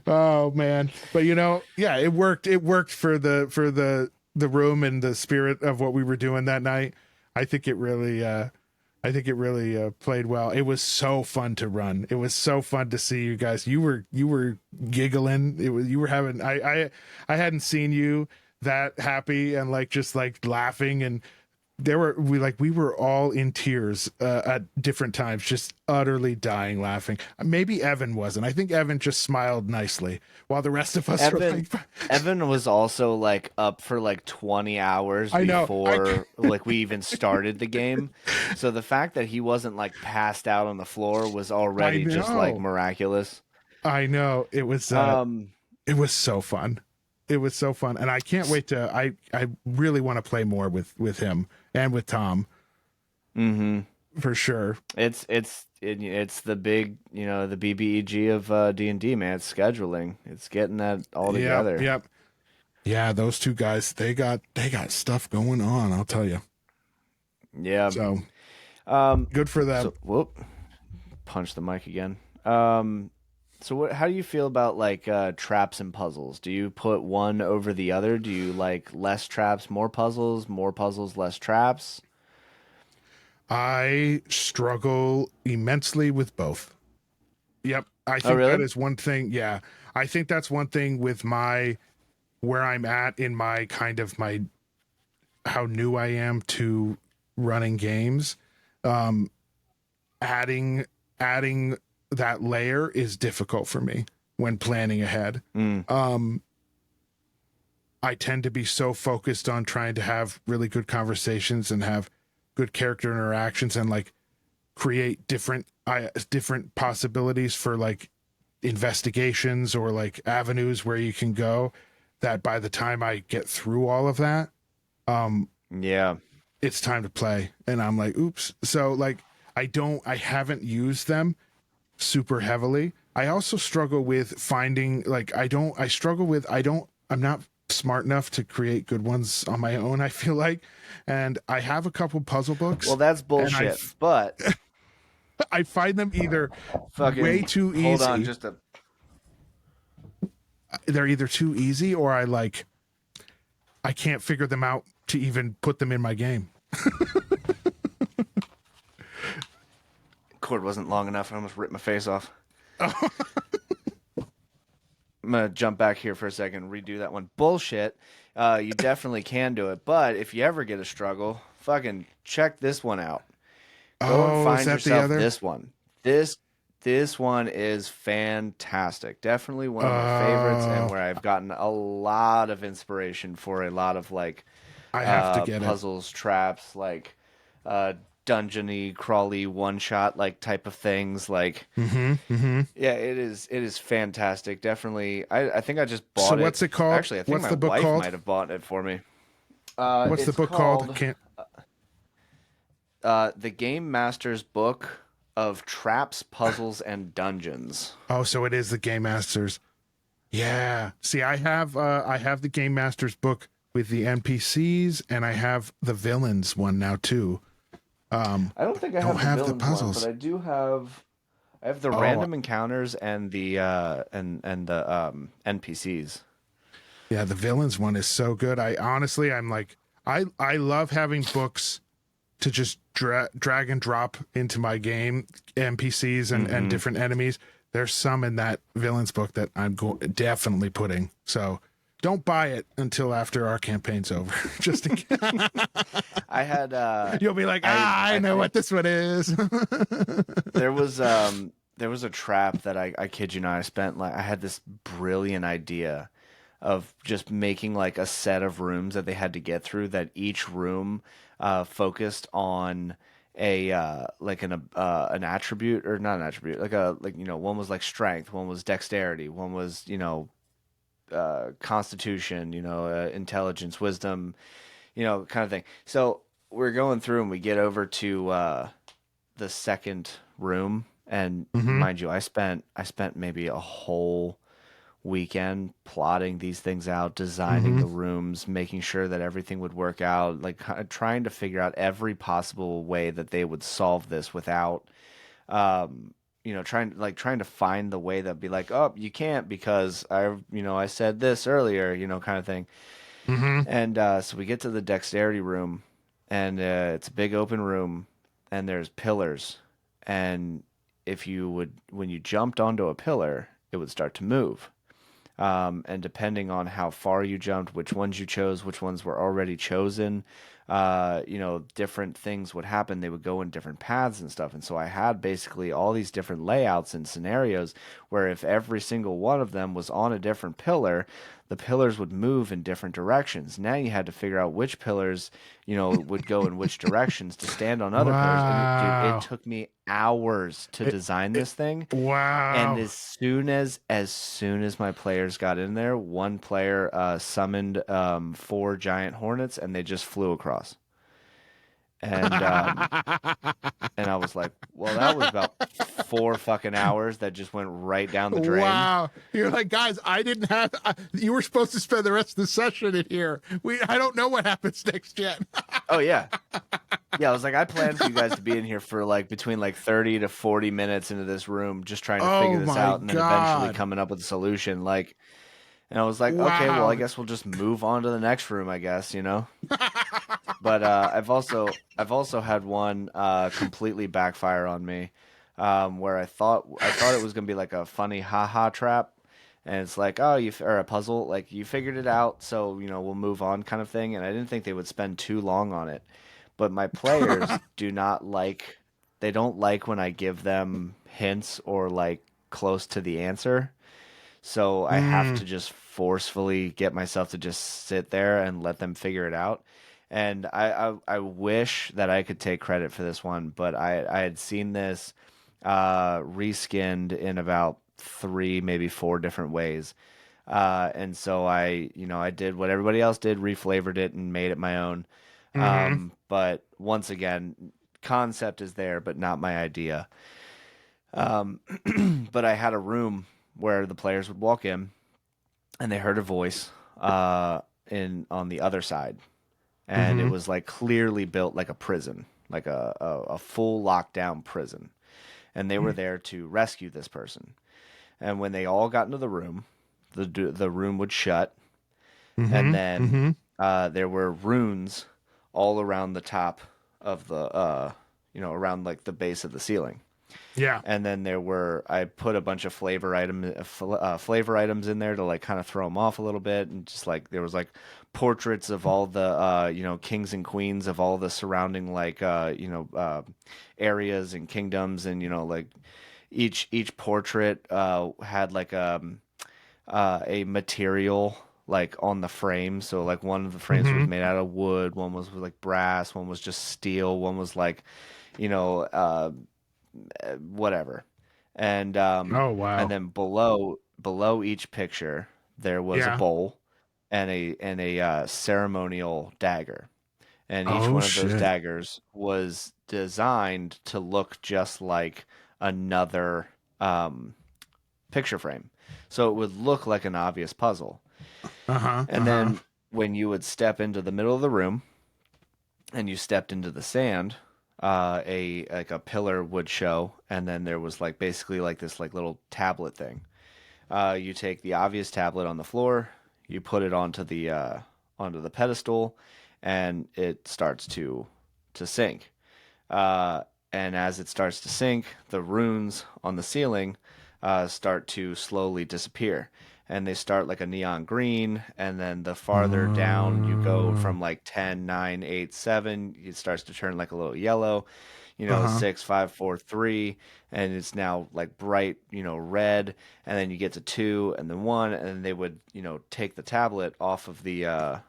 Oh man, but yeah, it worked. It worked for the room and the spirit of what we were doing that night. I think it really. I think it really played well. It was so fun to run. It was so fun to see you guys. You were giggling. It was you were having. I hadn't seen you that happy and like just like laughing and we were all in tears at different times, just utterly dying laughing. Maybe Evan wasn't. I think Evan just smiled nicely while the rest of us were Evan like, Evan was also like up for like 20 hours I know. before like we even started the game. So the fact that he wasn't like passed out on the floor was I already just like know. miraculous. I know. Um, It was so fun. It was so fun. And I can't wait to I really want to play more with him and with Tom mm-hmm. for sure. It's the big, the BBEG of D&D, man. It's scheduling. It's getting that all Yep, together. yep. Yeah, those two guys, they got stuff going on, I'll tell you. Yeah. So, Um, good for them. so whoop, punch the mic again. So how do you feel about like traps and puzzles? Do you put one over the other? Do you like less traps, more puzzles, less traps? I struggle immensely with both. Yep. I Oh, think that really? is one thing. Yeah. I think that's one thing with my where I'm at in my kind of my how new I am to running games. Um adding adding that layer is difficult for me when planning ahead. Mm, Um I tend to be so focused on trying to have really good conversations and have good character interactions and like create different possibilities for like investigations or like avenues where you can go that by the time I get through all of that um yeah. it's time to play and I'm like oops. So like I haven't used them super heavily. I also struggle with finding like I'm not smart enough to create good ones on my own, I feel like. And I have a couple puzzle Well, books that's and bullshit. But I find them either way fucking too hold on, easy. just a They're either too easy or I can't figure them out to even put them in my game. cord wasn't long enough. I almost ripped my face off. I'm gonna jump back here for a second, redo that one. Bullshit. You definitely can do it, but if you ever get a struggle, fucking check this one out. Go and Oh, is find that the yourself other? this one. This one is fantastic. Definitely one of my favorites, and Oh, where I've gotten a lot of inspiration for a lot of like I have to get it. puzzles, traps, like uh dungeony, crawly, one shot like type of things. Like Mm-hmm. yeah, it is fantastic. Definitely. I think I just So bought it. what's it called? Actually, I think What's my the book wife called? might have bought it for me. What's the It's book called? called Can't. The Game Master's Book of Traps, Puzzles, and Dungeons. Oh, so it is the Game Masters. Yeah. See, I have the Game Masters book with the NPCs, and I have the villains one now too. I don't think I Don't have the have the villains one, but puzzles. I do have. I have the Oh, random encounters and the the NPCs. yeah, the villains one is so good. I honestly, I'm like, I love having books to just drag and drop into my game, NPCs and Mm-hmm. different enemies. There's some in that villains book that I'm definitely putting. So don't buy it until after our campaign's over. Just in case. I had You'll be like, I I know what think this one is. there was a trap that I kid you not, I spent like I had this brilliant idea of just making like a set of rooms that they had to get through, that each room focused on a like an attribute, or not an attribute, like a like one was like strength, one was dexterity, one was constitution, intelligence, wisdom, kind of thing. So we're going through and we get over to the second room, and Hmm. mind you, I spent maybe a whole weekend plotting these things out, designing Hmm. the rooms, making sure that everything would work out, like trying to figure out every possible way that they would solve this without trying to find the way that'd be like, oh, you can't because I said this earlier, kind of thing. Hmm. And so we get to the dexterity room, and it's a big open room, and there's pillars. And when you jumped onto a pillar, it would start to move. And depending on how far you jumped, which ones you chose, which ones were already chosen, different things would happen. They would go in different paths and stuff. And so I had basically all these different layouts and scenarios where if every single one of them was on a different pillar, the pillars would move in different directions. Now you had to figure out which pillars, would go in which directions to stand on other pillars. And dude, it Wow. took me hours to It, design it, this thing. And wow. as soon as my players got in there, one player summoned four giant hornets, and they just flew across. And and I was like, well, that was about 4 fucking hours that just went right down the drain. Wow. You're like, guys, I didn't have, you were supposed to spend the rest of the session in here. I don't know what happens next yet. Oh yeah, yeah. I was like, I planned for you guys to be in here for like between like 30 to 40 minutes into this room, just trying to figure Oh this my out, and then eventually God. coming up with a solution. Like, and I was like, okay, well, I Wow. guess we'll just move on to the next room, I guess. But I've also had one completely backfire on me, where I thought it was gonna be like a funny haha trap, and it's like, oh, or a puzzle, like you figured it out, so we'll move on kind of thing, and I didn't think they would spend too long on it, but my players do not like they don't like when I give them hints or like close to the answer. So I have Mm, to just forcefully get myself to just sit there and let them figure it out. And I wish that I could take credit for this one, but I had seen this reskinned in about three, maybe four different ways. And so I did what everybody else did, reflavored it and made it my own. mm-hmm. But once again, concept is there, but not my idea. Um, but I had a room where the players would walk in and they heard a voice in on the other side, and it Mm-hmm. was like clearly built like a prison, like a full lockdown prison, and they were there to rescue this person. And when they all got into the room, the room would shut, and Mm-hmm. then Mm-hmm. there were runes all around the top of the around like the base of the ceiling. Yeah. And then I put a bunch of flavor items in there to like kind of throw them off a little bit, and just like there was like portraits of all the kings and queens of all the surrounding like areas and kingdoms, and like each portrait had like a material like on the frame. So like one of the frames was Mm-hmm. made out of wood, one was like brass, one was just steel, one was like you know uh whatever. And Oh, and wow. then below each picture there was a Yeah. bowl and a ceremonial dagger. And each Oh, one of those shit. daggers was designed to look just like another picture frame. So it would look like an obvious puzzle. Uh-huh. And Uh-huh. then when you would step into the middle of the room and you stepped into the sand, a like a pillar would show, and then there was like basically like this like little tablet thing. You take the obvious tablet on the floor, you put it onto the pedestal, and it starts to sink. Uh, and as it starts to sink, the runes on the ceiling start to slowly disappear. And they start like a neon green, and then the farther down you go Uh, from like 10, 9, 8, 7, it starts to turn like a little yellow, uh-huh. 6, 5, 4, 3, and it's now like bright, red. And then you get to 2 and then 1, and then they would, take the tablet off of the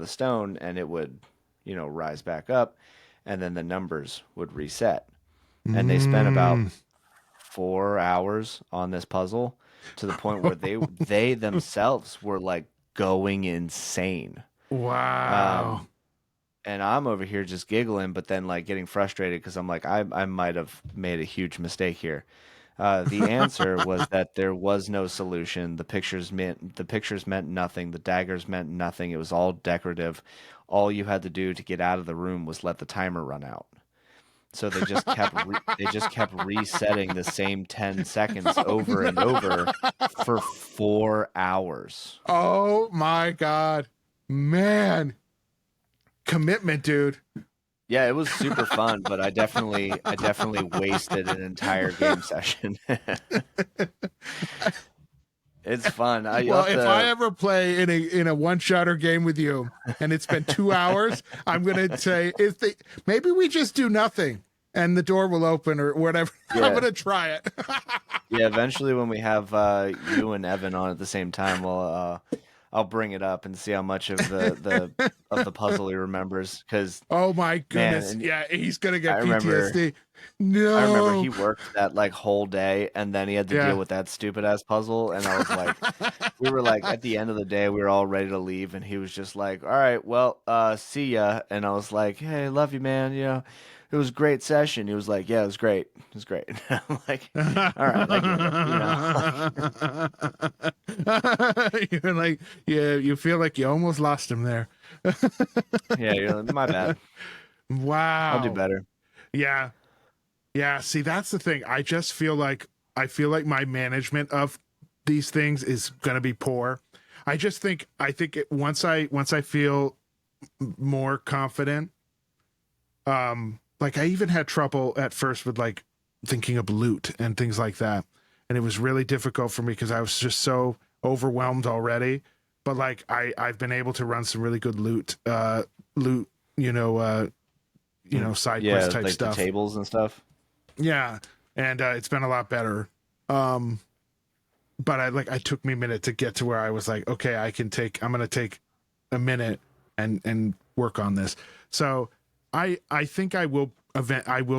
stone, and it would, rise back up, and then the numbers would reset. And they spent about Mm. 4 hours on this puzzle to the point where they themselves were like going insane. Wow. Um, and I'm over here just giggling, but then like getting frustrated because I'm like, I might have made a huge mistake here. The answer was that there was no solution. The pictures meant nothing. The daggers meant nothing. It was all decorative. All you had to do to get out of the room was let the timer run out. So they just kept resetting the same 10 seconds Oh, over no. and over for 4 hours. Oh, my God. Man. Commitment, dude. Yeah, it was super fun, but I definitely wasted an entire game session. It's fun. You'll Well, have if I to. ever play in a one-shotter game with you and it's been 2 hours, I'm gonna say maybe we just do nothing and the door will open or whatever. I'm Yeah, gonna try it. yeah. Eventually, when we have you and Evan on at the same time, I'll bring it up and see how much of the puzzle he remembers. Because Oh my man, goodness. and Yeah, he's gonna I get remember PTSD. I remember No. he worked that like whole day, and then he had to deal Yeah. with that stupid ass puzzle, and I was like, we were like at the end of the day, we were all ready to leave, and he was just like, "All right, well, see ya." And I was like, "Hey, love you, man. You know, it was a great session." He was like, "Yeah, it was great. It was great." I'm like, "All right, I get it." You know, You're like, yeah, you feel like you almost lost him there. yeah, you're like, my bad. I'll do Wow. better. Yeah. Yeah. See, that's the thing. I feel like my management of these things is gonna be poor. I think once I feel more confident, like I even had trouble at first with like thinking of loot and things like that. And it was really difficult for me because I was just so overwhelmed already. But like I've been able to run some really good loot, side quest Yeah, type like the stuff. tables and stuff. Yeah. And it's been a lot better. Um but I took me a minute to get to where I was like, okay, I'm gonna take a minute and work on this. So I think I will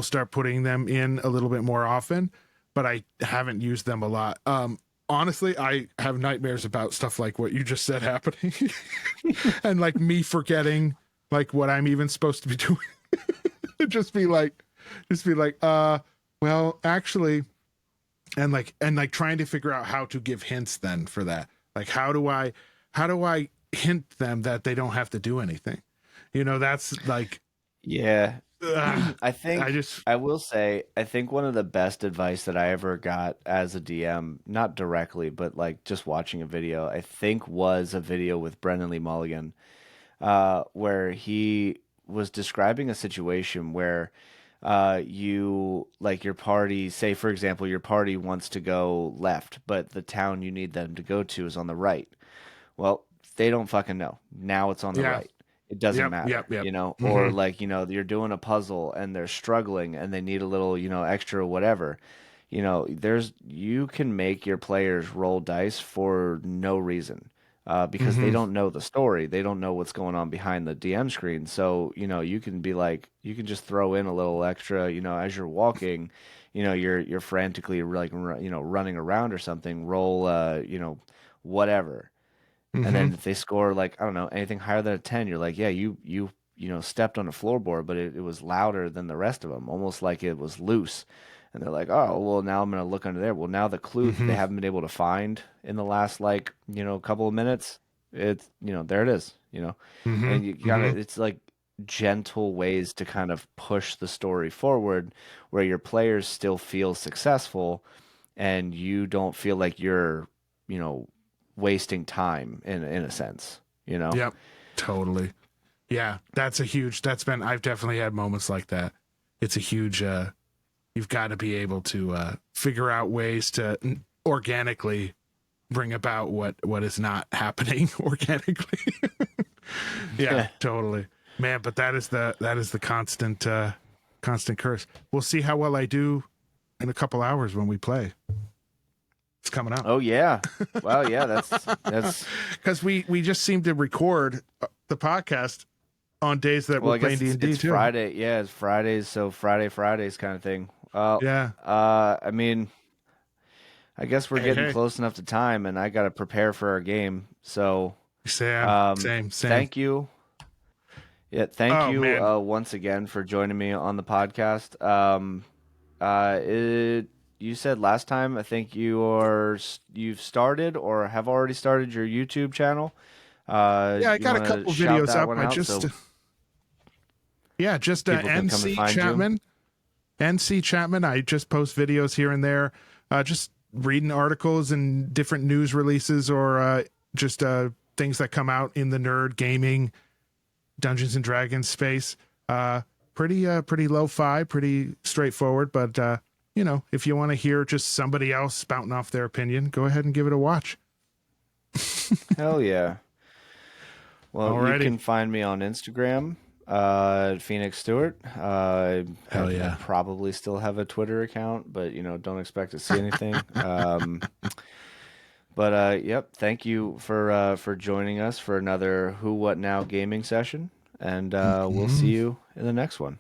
start putting them in a little bit more often, but I haven't used them a lot. Honestly, I have nightmares about stuff like what you just said happening and like me forgetting like what I'm even supposed to be doing. just be like well, actually, and like trying to figure out how to give hints then for that. Like how do I hint them that they don't have to do anything? That's like Yeah. ugh, I I think just I will say I think one of the best advice that I ever got as a DM, not directly, but like just watching a video, I think was a video with Brendan Lee Mulligan, where he was describing a situation where you like your party, say for example, your party wants to go left, but the town you need them to go to is on the right. Well, they don't fucking know. Now it's on the yeah. right. It doesn't Yep, matter, yep, yep. you know? Or Mhm. like, you're doing a puzzle and they're struggling and they need a little, extra whatever. You can make your players roll dice for no reason. Because they Mhm. don't know the story. They don't know what's going on behind the DM screen. So, you can be like, you can just throw in a little extra, as you're walking, you're frantically like, running around or something, roll, whatever. And Mhm. then if they score like, I don't know, anything higher than a 10, you're like, yeah, stepped on a floorboard, but it was louder than the rest of them, almost like it was loose. And they're like, oh, well, now I'm going to look under there. Well, now the clue that they Mhm. haven't been able to find in the last, like, couple of minutes, there it is, Mhm. and you gotta, Mhm. it's like gentle ways to kind of push the story forward where your players still feel successful and you don't feel like you're, you know, wasting time in a sense, you know? Yep. Totally. Yeah, I've definitely had moments like that. It's a huge you've got to be able to figure out ways to organically bring about what is not happening organically. Yeah, Yeah. totally. Man, but that is the constant curse. We'll see how well I do in a couple hours when we play. It's coming up. Oh yeah. Well, yeah, that's Cuz we just seem to record the podcast on days that well, we're I playing guess D&D it's too. Friday. Yeah, it's Fridays, so Fridays kind of thing. Yeah. I mean, I guess we're Hey, getting hey. close enough to time and I got to prepare for our game. So, Same. thank you. Yeah, thank Oh you man. once again for joining me on the podcast. You said last time I think you've started or have already started your YouTube channel. Yeah, I You got a want to couple shout videos that up. one out so Just people can come and NC find you? Chapman. NC Chapman. I just post videos here and there. Just reading articles and different news releases or just things that come out in the nerd gaming Dungeons and Dragons space. Pretty lo-fi, pretty straightforward, but if you want to hear just somebody else spouting off their opinion, go ahead and give it a watch. Hell yeah. Well, you Alrighty. can find me on Instagram, Phoenix Stewart. Hell I yeah. probably still have a Twitter account, but don't expect to see anything. But yep, thank you for joining us for another Who What Now gaming session, and we'll see Mhm. you in the next one.